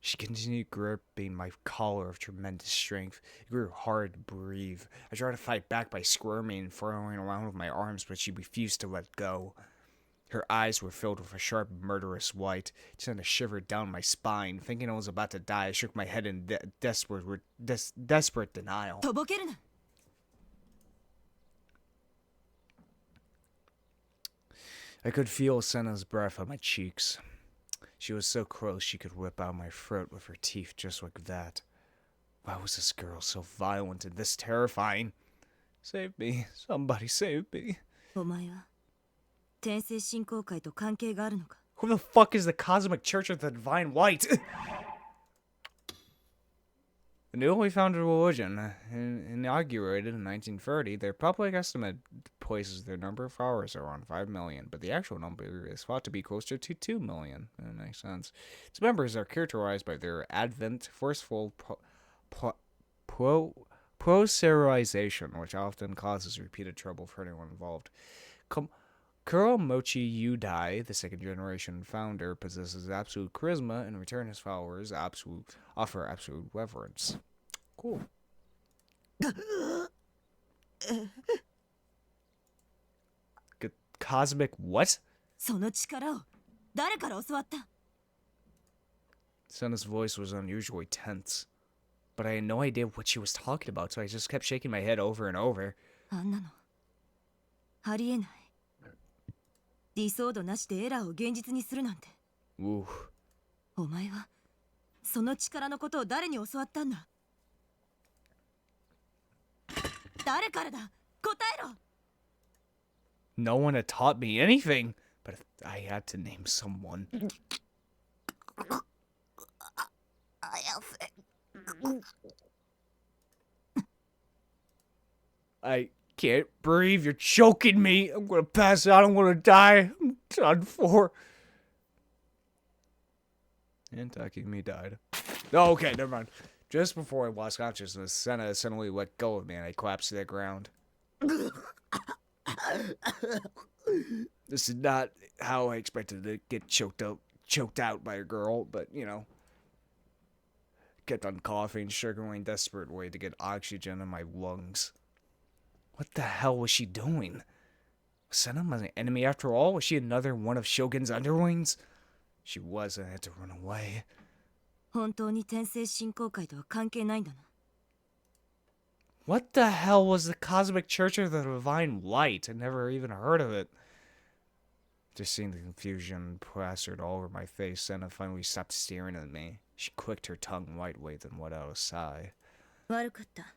She continued gripping my collar with tremendous strength. It grew hard to breathe. I tried to fight back by squirming and throwing around with my arms, but she refused to let go. Her eyes were filled with a sharp, murderous white. It sent a shiver down my spine. Thinking I was about to die, I shook my head in desperate denial. とぼけるな。 I could feel Senna's breath on my cheeks. She was so close she could rip out my throat with her teeth just like that. Why was this girl so violent and this terrifying? Save me. Somebody save me. お前は天聖信仰会と関係があるのか。 Who the fuck is the Cosmic Church of the Divine Light? The newly founded religion, inaugurated in 1930, their public estimate places their number of followers around 5 million, but the actual number is thought to be closer to 2 million. That makes sense. Its members are characterized by their advent, forceful proselytization, which often causes repeated trouble for anyone involved. Kuromochi Yudai, the second-generation founder, possesses absolute charisma, and in return his followers offer absolute reverence. Cool. Cosmic what? その力を誰から教わった？ Senna's voice was unusually tense, but I had no idea what she was talking about, so I just kept shaking my head over and over. あんなのありえない。理想度なしでエラーを現実にするなんて。 Ooh. お前はその力のことを誰に教わったんだ？誰からだ？答えろ！ No one had taught me anything, but if I had to name someone. I can't breathe. You're choking me. I'm gonna pass out. I'm gonna die. I'm done for. And Takumi died. Oh, okay, never mind. Just before I lost consciousness, Senna suddenly let go of me and I collapsed to the ground. This is not how I expected to get choked out by a girl, but you know. Kept on coughing, struggling desperately to get oxygen in my lungs. What the hell was she doing? Was Senna my enemy after all? Was she another one of Shogun's underlings? She was, and I had to run away. 本当に天聖信仰会とは関係ないんだな。 What the hell was the Cosmic Church of the Divine Light? I never even heard of it. Just seeing the confusion plastered all over my face, Senna finally stopped staring at me. She clicked her tongue lightly, then let out a sigh. 悪かった。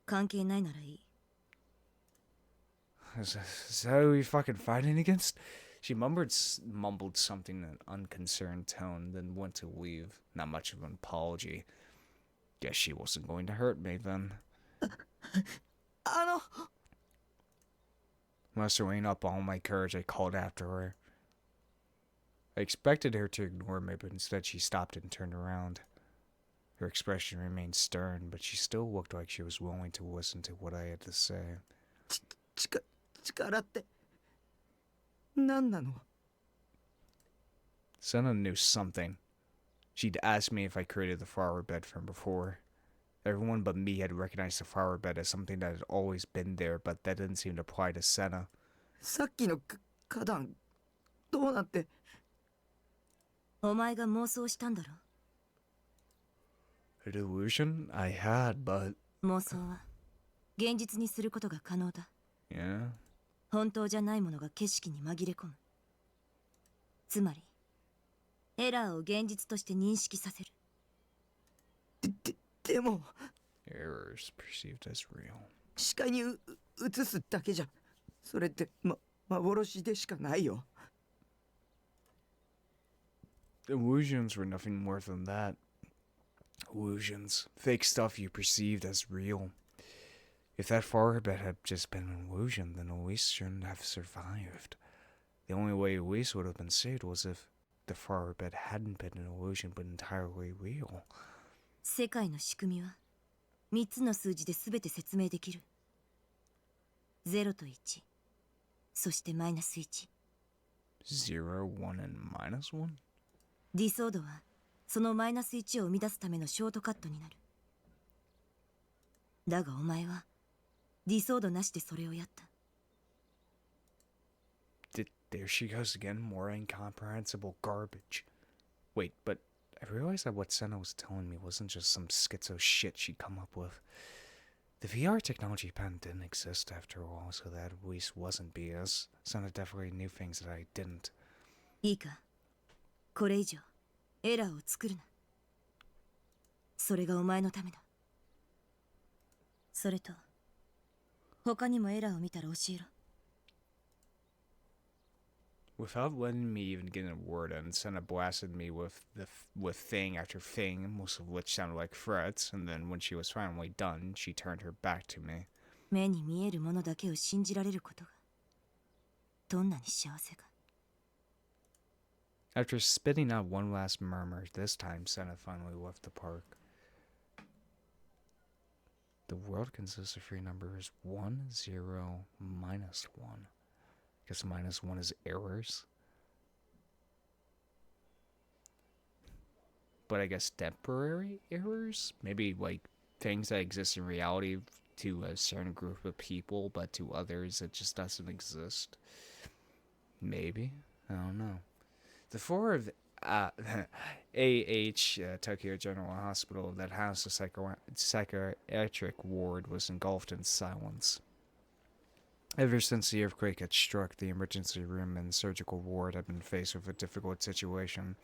関係ないならいい。 Is that who we fucking fighting against? She mumbled something in an unconcerned tone, then went to leave. Not much of an apology. Guess she wasn't going to hurt me then. あの。 Mustering up all my courage, I called after her. I expected her to ignore me, but instead she stopped and turned around. Her expression remained stern, but she still looked like she was willing to listen to what I had to say. 力って何なの？ Senna knew something. She'd asked me if I created the flower bed from before. Everyone but me had recognized the flower bed as something that had always been there, but that didn't seem to apply to Senna. さっきの花壇どうなって？お前が妄想したんだろ？ A delusion? I had, but... 妄想は現実にすることが可能だ。 Yeah? 本当じゃないものが景色に紛れ込む。つまりエラーを現実として認識させる。でも Errors perceived as real. 視界に映すだけじゃそれって幻でしかないよ。 Illusions were nothing more than that. Illusions. Fake stuff you perceived as real. If that flower bed had just been an illusion, then Elise shouldn't have survived. The only way Elise would have been saved was if the flower bed hadn't been an illusion but entirely real. 世界の仕組みは3つの数字で全て説明できる。0と1、そしてマイナス1。0, 1, and minus 1? ディソードはそのマイナス1を生み出すためのショートカットになる。だがお前はディソードなしでそれをやった。 There she goes again, more incomprehensible garbage. Wait, but I realized that what Senna was telling me wasn't just some schizo shit she'd come up with. The VR technology patent didn't exist after all, so that at least wasn't BS. Senna definitely knew things that I didn't. いいか、これ以上エラーを作るな。それがお前のためだ。それと他にもエラーを見たら教えろ。 Without letting me even get in a word in, Senna blasted me with thing after thing, most of which sounded like threats, and then when she was finally done, she turned her back to me. 目に見えるものだけを信じられることがどんなに幸せか。 After spitting out one last murmur, this time Senna finally left the park. The world consists of three numbers: 1, 0, minus 1. Guess minus 1 is errors. But I guess temporary errors? Maybe like things that exist in reality to a certain group of people, but to others it just doesn't exist. Maybe? I don't know. The floor of Tokyo General Hospital that housed a psychiatric ward was engulfed in silence. Ever since the earthquake had struck, the emergency room and surgical ward had been faced with a difficult situation.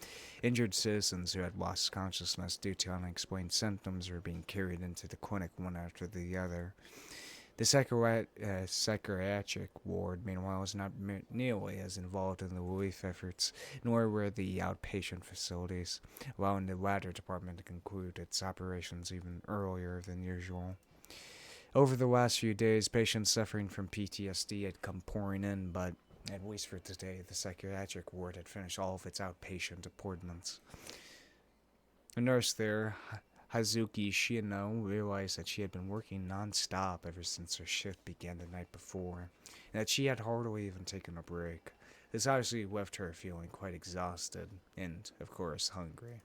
Injured citizens who had lost consciousness due to unexplained symptoms were being carried into the clinic one after the other. The psychiatric ward, meanwhile, was not nearly as involved in the relief efforts, nor were the outpatient facilities, allowing the latter department to conclude its operations even earlier than usual. Over the last few days, patients suffering from PTSD had come pouring in, but at least for today, the psychiatric ward had finished all of its outpatient appointments. A nurse there, Hazuki Shino, realized that she had been working non-stop ever since her shift began the night before, and that she had hardly even taken a break. This obviously left her feeling quite exhausted, and, of course, hungry.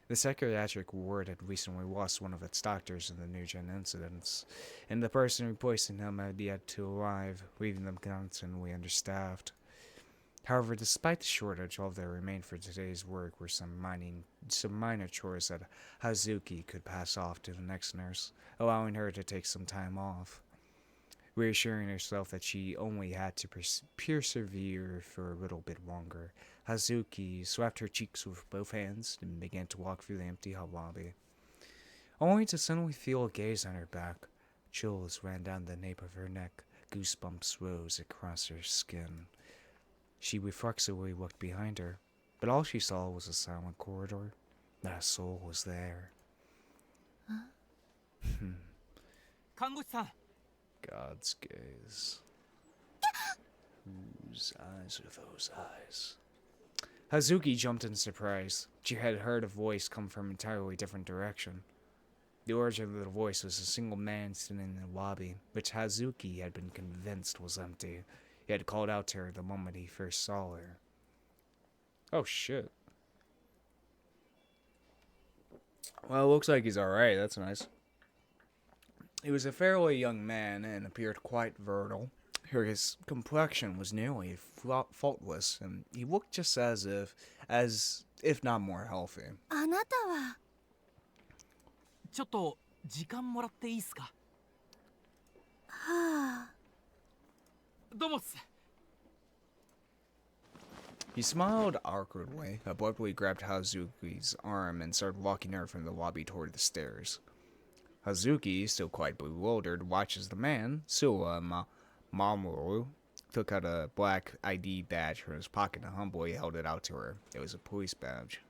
The psychiatric ward had recently lost one of its doctors in the New-Gen incidents, and the person replacing him had yet to arrive, leaving them constantly understaffed. However, despite the shortage, all that remained for today's work were some minor chores that Hazuki could pass off to the next nurse, allowing her to take some time off. Reassuring herself that she only had to persevere for a little bit longer, Hazuki swept her cheeks with both hands and began to walk through the empty hall lobby, only to suddenly feel a gaze on her back. Chills ran down the nape of her neck, goosebumps rose across her skin. She reflexively looked behind her, but all she saw was a silent corridor. Not a soul was there. God's gaze. Whose eyes are those eyes? Hazuki jumped in surprise. She had heard a voice come from an entirely different direction. The origin of the voice was a single man sitting in the lobby, which Hazuki had been convinced was empty. He had called out to her the moment he first saw her. Oh shit. Well, it looks like he's alright, that's nice. He was a fairly young man and appeared quite virile. His complexion was nearly faultless, and he looked just as if not more healthy. あなたはちょっと時間もらっていいっすか？はあ。どうもっす。 He smiled awkwardly, abruptly grabbed Hazuki's arm, and started walking her from the lobby toward the stairs. Hazuki, still quite bewildered, watched as the man, Suwa Mamoru, took out a black ID badge from his pocket and humbly held it out to her. It was a police badge.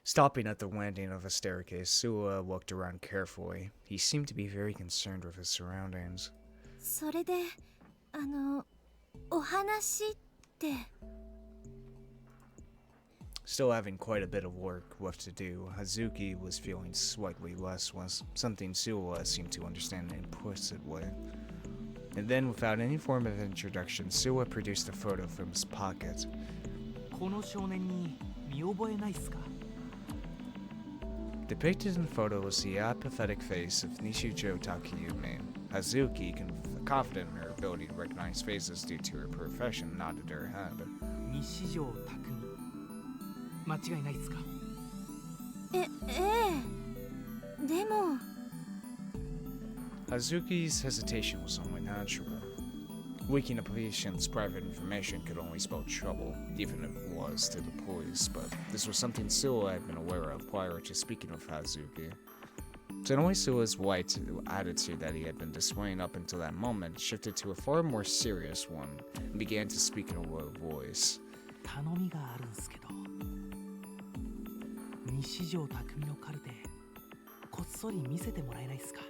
Stopping at the landing of a staircase, Suwa looked around carefully. He seemed to be very concerned with his surroundings. それでお話って。 Still having quite a bit of work left to do, Hazuki was feeling slightly restless, something Suwa seemed to understand implicitly. And then, without any form of introduction, Suwa produced a photo from his pocket. この少年に見覚えないっすか？ Depicted in the photo was the apathetic face of Nishijou Takumi. Hazuki, confident in her ability to recognize faces due to her profession, nodded her head. 西条拓海。間違いないっすか？ええ。でも。 Hazuki's hesitation was only natural. Leaking a patient's private information could only spell trouble, even if it was to the police, but this was something Suwa had been aware of prior to speaking with Hazuki. Suddenly, Suwa's white attitude that he had been displaying up until that moment shifted to a far more serious one, and began to speak in a low voice. 頼みがあるんすけど、西条拓海のカルテ、こっそり見せてもらえないっすか？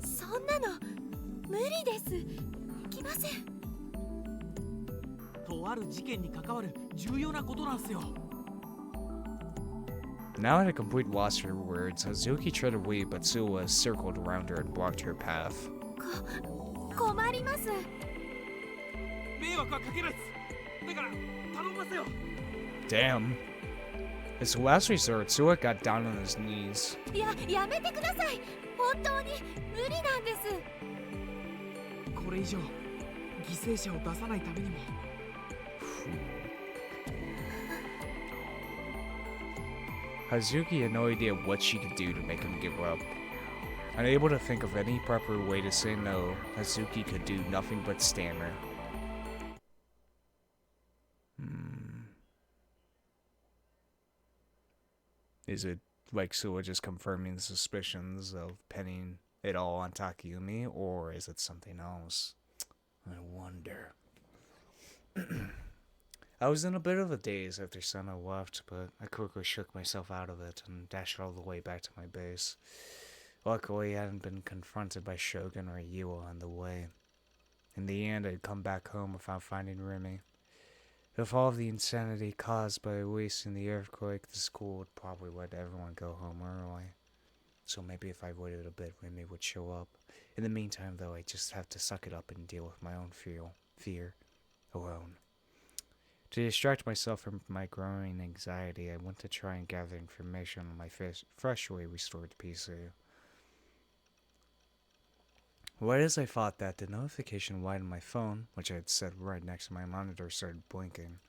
そんなの無理です。できません。とある事件に関わる重要なことなんすよ。 Now at a complete loss for words, Hazuki tried to leave, but Suwa circled around her and blocked her path. 困ります。迷惑はかけないっす。だから頼みますよ。 Damn. As a last resort, Suwa got down on his knees. やめてください。本当に無理なんです。 これ以上犠牲者を出さないためにも。 Hazuki had no idea what she could do to make him give up. Unable to think of any proper way to say no, Hazuki could do nothing but stammer. Is it like Suwa just confirming the suspicions of pinning it all on Takumi, or is it something else? I wonder. I was in a bit of a daze after Senna left, but I quickly shook myself out of it and dashed all the way back to my base. Luckily, I hadn't been confronted by Shogun or Yua on the way. In the end, I'd come back home without finding Rimi. With all of the insanity caused by Ayase and the earthquake, the school would probably let everyone go home early. So maybe if I waited a bit, Rimi would show up. In the meantime, though, I just have to suck it up and deal with my own fear alone. To distract myself from my growing anxiety, I went to try and gather information on my freshly restored PC. Right as I thought that, the notification light on my phone, which I had set right next to my monitor, started blinking.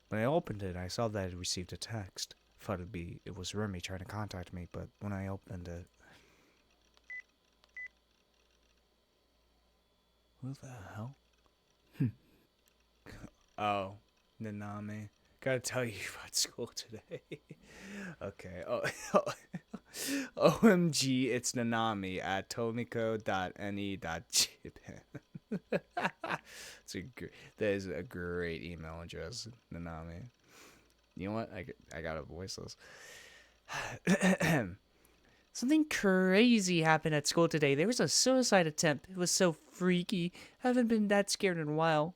When I opened it, I saw that I had received a text. I thought it was Rimi trying to contact me, but when I opened it... Who the hell? Oh, Nanami. Gotta tell you about school today. Okay. Oh, OMG, it's Nanami at tomiko.ne.japan. That is a great email address, Nanami. You know what? I gotta voice this. Something crazy happened at school today. There was a suicide attempt. It was so freaky. I haven't been that scared in a while.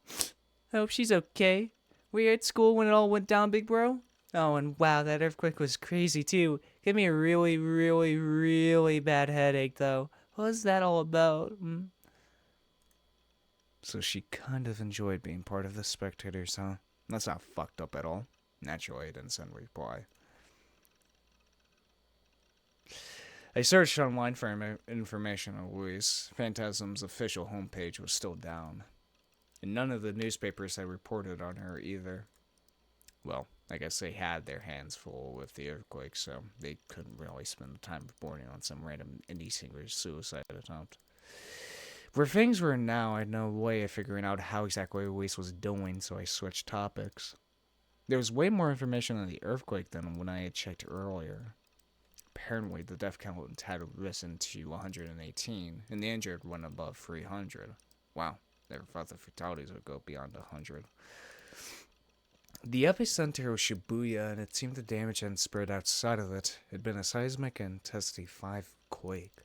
I hope she's okay. Were you at school when it all went down, big bro? Oh, and wow, that earthquake was crazy too. Gave me a really, really, really bad headache, though. What was that all about? So she kind of enjoyed being part of the spectators, huh? That's not fucked up at all. Naturally, I didn't send a reply. I searched online for information on Luis. Phantasm's official homepage was still down. And none of the newspapers had reported on her either. Well, I guess they had their hands full with the earthquake, so they couldn't really spend the time reporting on some random indie singer's suicide attempt. Where things were now, I had no way of figuring out how exactly Luis was doing, so I switched topics. There was way more information on the earthquake than when I had checked earlier. Apparently, the death count had risen to 118, and the injured went above 300. Wow, never thought the fatalities would go beyond 100. The epicenter was Shibuya, and it seemed the damage hadn't spread outside of it. It had been a seismic intensity 5 quake.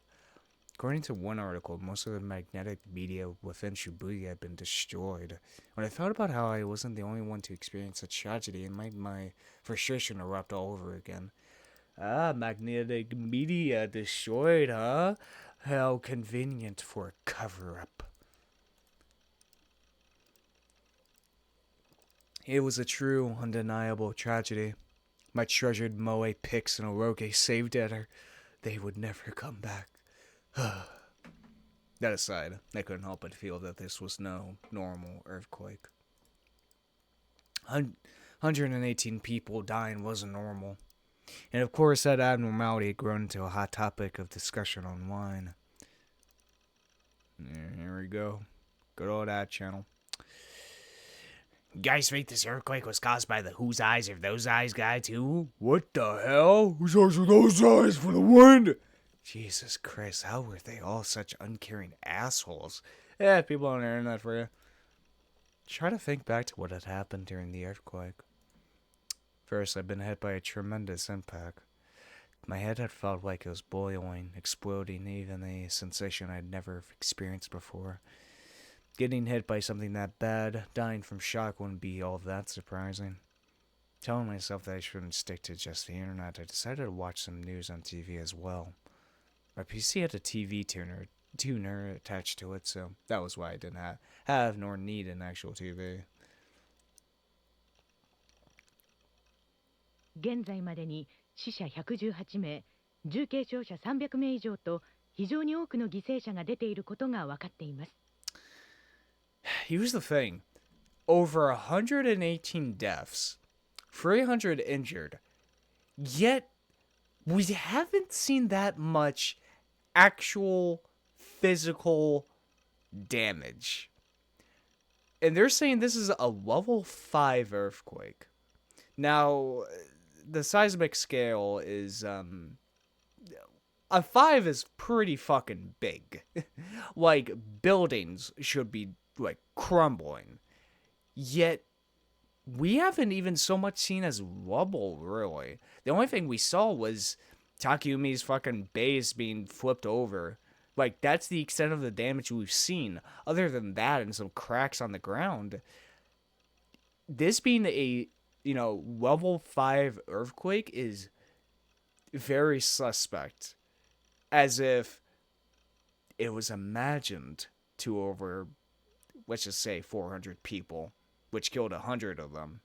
According to one article, most of the magnetic media within Shibuya had been destroyed. When I thought about how I wasn't the only one to experience such tragedy, it made my frustration erupt all over again. Ah, magnetic media destroyed, huh? How convenient for a cover-up. It was a true, undeniable tragedy. My treasured Moe Pix and Oroge saved at her. They would never come back. That aside, I couldn't help but feel that this was no normal earthquake. 118 people dying wasn't normal. And of course, that abnormality had grown into a hot topic of discussion online. Here we go. Good old ad channel. You guys think this earthquake was caused by the whose eyes or those eyes guy too? What the hell? Whose eyes are those eyes for the wind? Jesus Christ, how were they all such uncaring assholes? Yeah, people on the internet for you. Try to think back to what had happened during the earthquake. First, I'd been hit by a tremendous impact. My head had felt like it was boiling, exploding, even a sensation I'd never experienced before. Getting hit by something that bad, dying from shock wouldn't be all that surprising. Telling myself that I shouldn't stick to just the internet, I decided to watch some news on TV as well. My PC had a TV tuner attached to it, so that was why I didn't have nor need an actual TV. 現在までに死者118名、重軽傷者300名以上と非常に多くの犠牲者が出ていることが分かっています。Here's the thing. Over 118 deaths, 300 injured, yet we haven't seen that much actual physical damage. And they're saying this is a level 5 earthquake. Now, the seismic scale is, a 5 is pretty fucking big. Like, buildings should be, like, crumbling. Yet, we haven't even so much seen as rubble, really. The only thing we saw was Takumi's fucking base being flipped over. Like, that's the extent of the damage we've seen. Other than that and some cracks on the ground, this being a, level 5 earthquake is very suspect. As if it was imagined to over, let's just say, 400 people, which killed 100 of them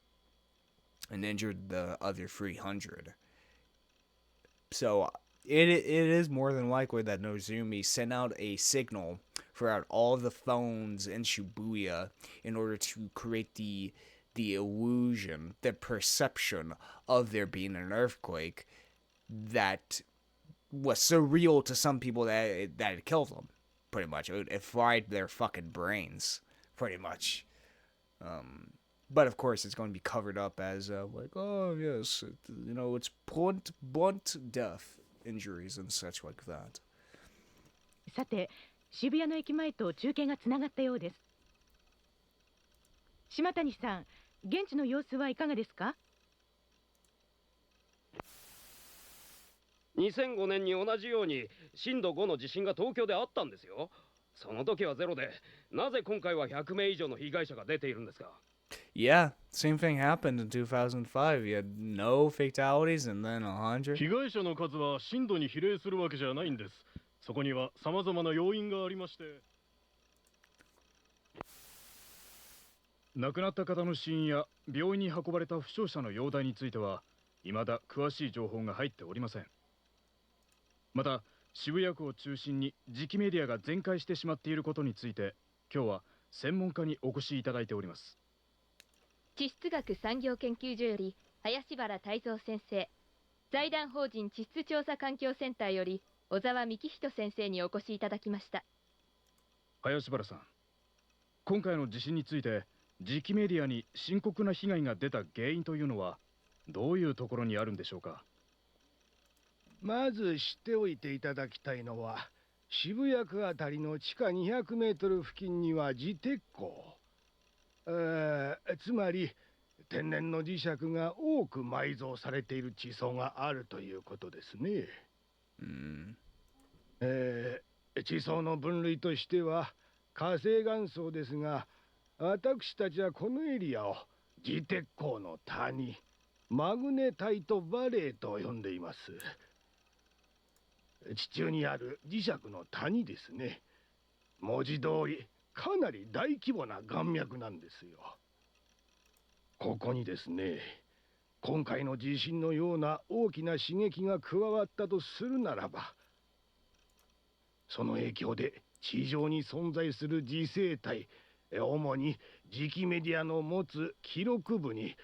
and injured the other 300. So it is more than likely that Nozumi sent out a signal throughout all of the phones in Shibuya in order to create the illusion, the perception of there being an earthquake that was surreal to some people that it killed them, pretty much. It fried their fucking brains, pretty much. But of course, it's going to be covered up as oh yes, it's blunt death injuries and such like that. さて、渋谷の駅前と中継がつながったようです。島谷さん、現地の様子はいかがですか？ 2005年に同じように震度5の地震が東京であったんですよ。その時はゼロで、なぜ今回は100名以上の被害者が出ているんですか？ Yeah, same thing happened in 2005. You had no fatalities and then 100. 被害者の数は震度に比例するわけじゃないんです。そこには様々な要因がありまして。亡くなった方の死因や病院に運ばれた負傷者の容体については未だ詳しい情報が入っておりません。また渋谷区を中心に磁気メディアが全壊してしまっていることについて今日は専門家にお越しいただいております。地質学産業研究所より林原泰造先生、財団法人地質調査環境センターより小沢幹人先生にお越しいただきました。林原さん、今回の地震について磁気メディアに深刻な被害が出た原因というのはどういうところにあるんでしょうか？まず知っておいていただきたいのは、渋谷区あたりの地下200メートル付近には磁鉄鉱、つまり天然の磁石が多く埋蔵されている地層があるということですね。地層の分類としては火成岩層ですが、私たちはこのエリアを磁鉄鉱の谷、マグネタイトバレーと呼んでいます。地中にある磁石の谷ですね。文字通りかなり大規模な岩脈なんですよ。ここにですね、今回の地震のような大きな刺激が加わったとするならば、その影響で地上に存在する磁生態、主に磁気メディアの持つ記録部に、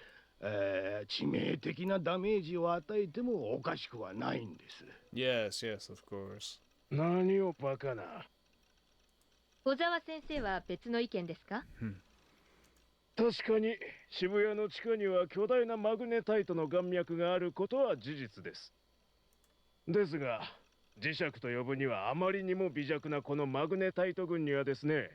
致命的なダメージを与えてもおかしくはないんです。Yes, yes, of course. 何をバカな。小沢先生は別の意見ですか？確かに渋谷の地下には巨大なマグネタイトの岩脈があることは事実です。ですが磁石と呼ぶにはあまりにも微弱なこのマグネタイト群にはですね、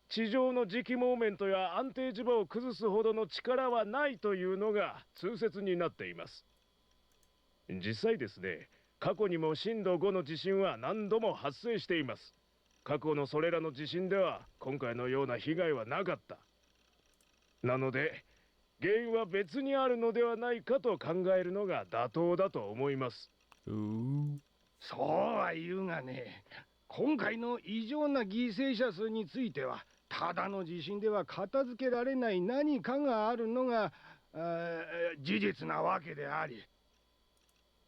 地上の磁気モーメントや安定磁場を崩すほどの力はないというのが通説になっています。実際ですね、過去にも震度5の地震は何度も発生しています。過去のそれらの地震では今回のような被害はなかった。なので原因は別にあるのではないかと考えるのが妥当だと思います。そうは言うがね、今回の異常な犠牲者数についてはただの地震では片付けられない何かがあるのが事実なわけであり、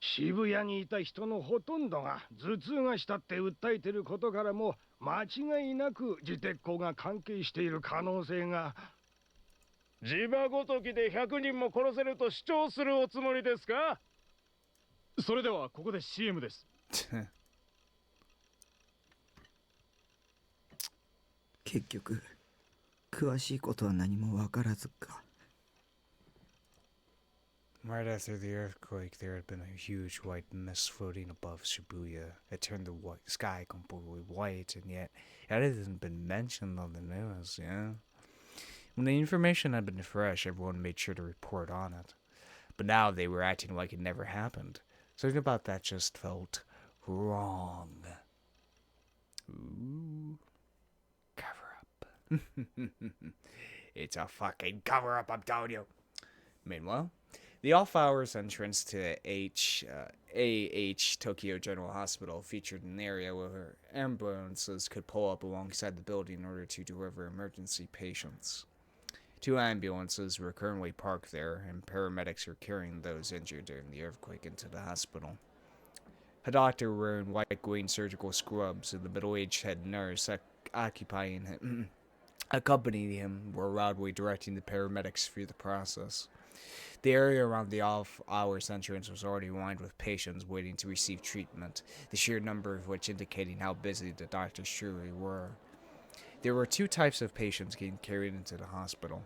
渋谷にいた人のほとんどが頭痛がしたって訴えていることからも間違いなく磁鉄鉱が関係している可能性が。磁場ごときで100人も殺せると主張するおつもりですか？それではここで CM です。結局詳しいことは何も分からずか。Right after the earthquake, there had been a huge white mist floating above Shibuya. It turned the sky completely white, and yet it hadn't been mentioned on the news, yeah? When the information had been fresh, everyone made sure to report on it. But now they were acting like it never happened. Something about that just felt wrong. Ooh. Cover up. It's a fucking cover up, I'm telling you. Meanwhile, the off-hours entrance to Tokyo General Hospital featured an area where ambulances could pull up alongside the building in order to deliver emergency patients. 2 ambulances were currently parked there, and paramedics were carrying those injured during the earthquake into the hospital. A doctor wearing white green surgical scrubs and the middle-aged head nurse accompanying him were loudly directing the paramedics through the process. The area around the off-hours entrance was already lined with patients waiting to receive treatment, the sheer number of which indicating how busy the doctors truly were. There were 2 types of patients getting carried into the hospital.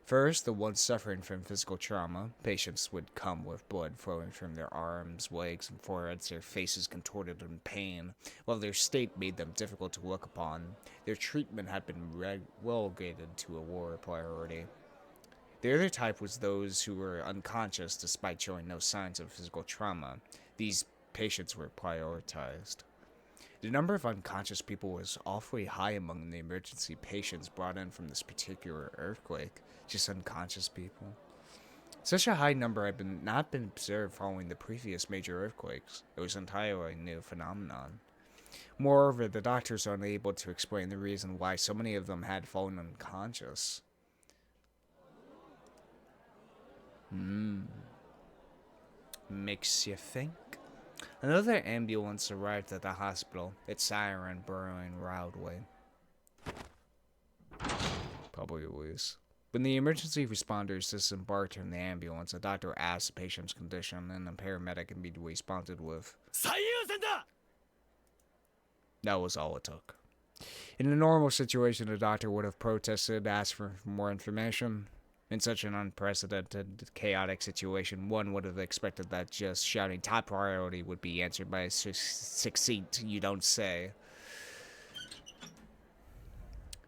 First, the ones suffering from physical trauma. Patients would come with blood flowing from their arms, legs, and foreheads, their faces contorted in pain. While their state made them difficult to look upon, their treatment had been relegated to a lower priority. The other type was those who were unconscious despite showing no signs of physical trauma. These patients were prioritized. The number of unconscious people was awfully high among the emergency patients brought in from this particular earthquake, just unconscious people. Such a high number had not been observed following the previous major earthquakes. It was entirely a new phenomenon. Moreover, the doctors are unable to explain the reason why so many of them had fallen unconscious. Makes you think. Another ambulance arrived at the hospital, its siren burrowing loudly. Probably Luis. When the emergency responders disembarked from the ambulance, a doctor asked the patient's condition, and a paramedic immediately responded with, that was all it took. In a normal situation, a doctor would have protested, asked for more information. In such an unprecedented, chaotic situation, one would have expected that just shouting top priority would be answered by a succinct, you don't say.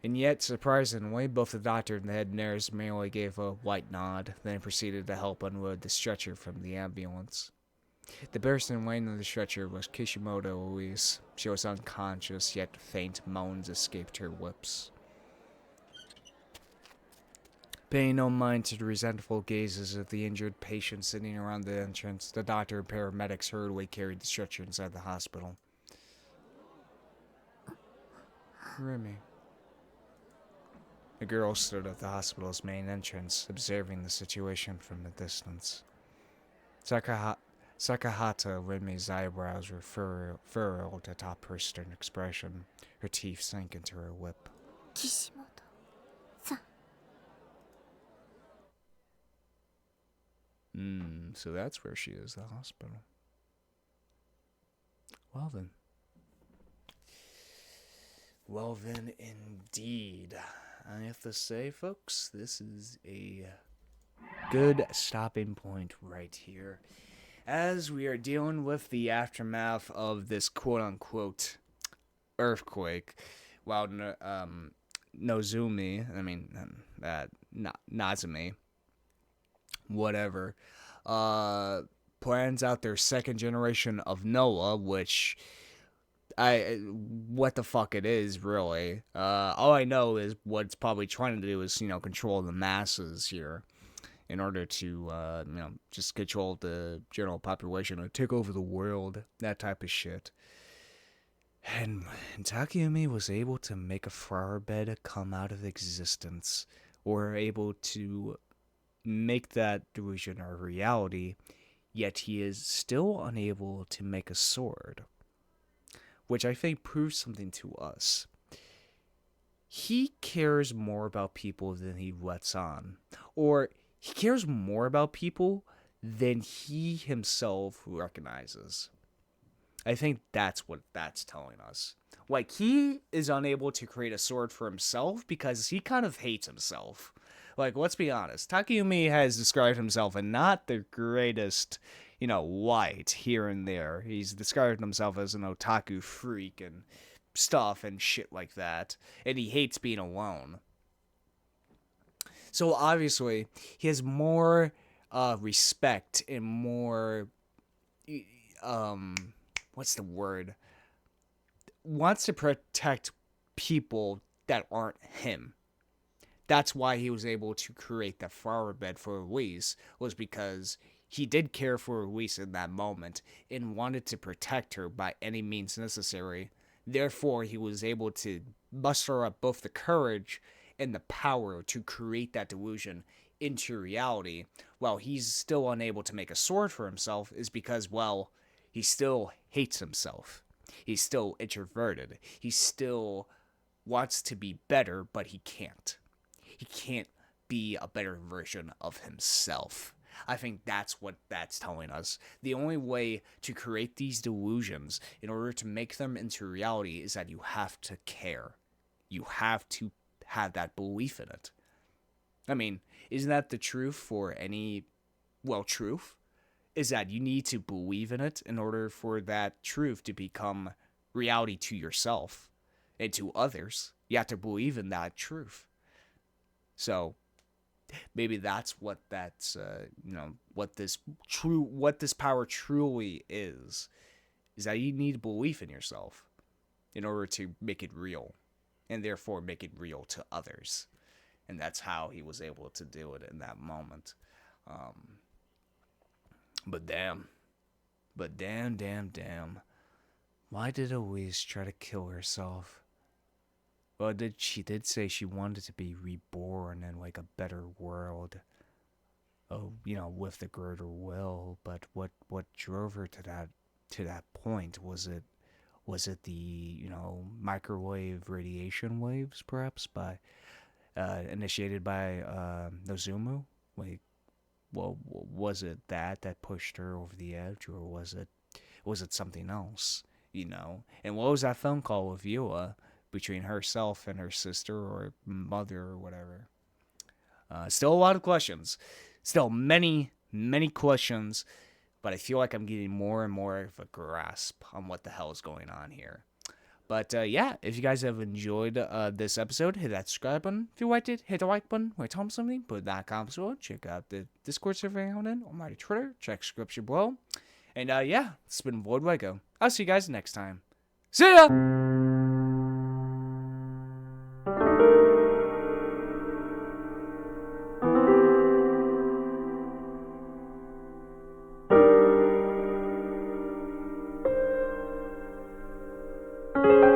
And yet, surprisingly, both the doctor and the head nurse merely gave a white nod, then proceeded to help unload the stretcher from the ambulance. The person laying on the stretcher was Kishimoto Louise. She was unconscious, yet faint moans escaped her lips. Paying no mind to the resentful gazes of the injured patient sitting around the entrance, the doctor and paramedics hurriedly carried the stretcher inside the hospital. Rimi. The girl stood at the hospital's main entrance, observing the situation from a distance. Sakahata Rimi's eyebrows were furrowed atop her stern expression. Her teeth sank into her lip. Kishimoto-san. So that's where she is, the hospital. Well then indeed. I have to say, folks, this is a good stopping point right here, as we are dealing with the aftermath of this quote-unquote earthquake, while Nazumi, whatever, plans out their second generation of Noah, which what the fuck it is, really. All I know is what it's probably trying to do is, control the masses here in order to, just control the general population or take over the world, that type of shit. And Takumi was able to make a flower bed come out of existence, or able to make that delusion a reality, yet he is still unable to make a sword. Which I think proves something to us. He cares more about people than he lets on. Or he cares more about people than he himself recognizes. I think that's what that's telling us. Like, he is unable to create a sword for himself because he kind of hates himself. Like, let's be honest. Takumi has described himself as not the greatest, light here and there. He's described himself as an otaku freak and stuff and shit like that. And he hates being alone. So obviously, he has more respect and more, what's the word? Wants to protect people that aren't him. That's why he was able to create the flower bed for Louise, was because he did care for Louise in that moment and wanted to protect her by any means necessary. Therefore, he was able to muster up both the courage and the power to create that delusion into reality, while he's still unable to make a sword for himself, is because, well, he still hates himself. He's still introverted. He still wants to be better, but he can't. He can't be a better version of himself. I think that's what that's telling us. The only way to create these delusions in order to make them into reality is that you have to care. You have to have that belief in it. I mean, isn't that the truth for any, truth? Is that you need to believe in it in order for that truth to become reality to yourself and to others. You have to believe in that truth. So maybe that's what that's what this power truly is is that you need belief in yourself in order to make it real, and therefore make it real to others. And that's how he was able to do it in that moment. But damn. Why did Elise try to kill herself? Well, she did say she wanted to be reborn in like a better world. Oh, with the greater will. But what drove her to that point? Was it the microwave radiation waves, perhaps initiated by Nozumu? Like, well, was it that pushed her over the edge, or was it something else? And what was that phone call with Yua between herself and her sister or mother or whatever? Still a lot of questions. Still many questions, but I feel like I'm getting more and more of a grasp on what the hell is going on here. But yeah, if you guys have enjoyed this episode, hit that subscribe button. If you liked it, hit the like button. Or tell me something, put that comment below. Check out the Discord server on in, on my Twitter. Check description below. And yeah, it's been Voidlego. I'll see you guys next time. See ya! you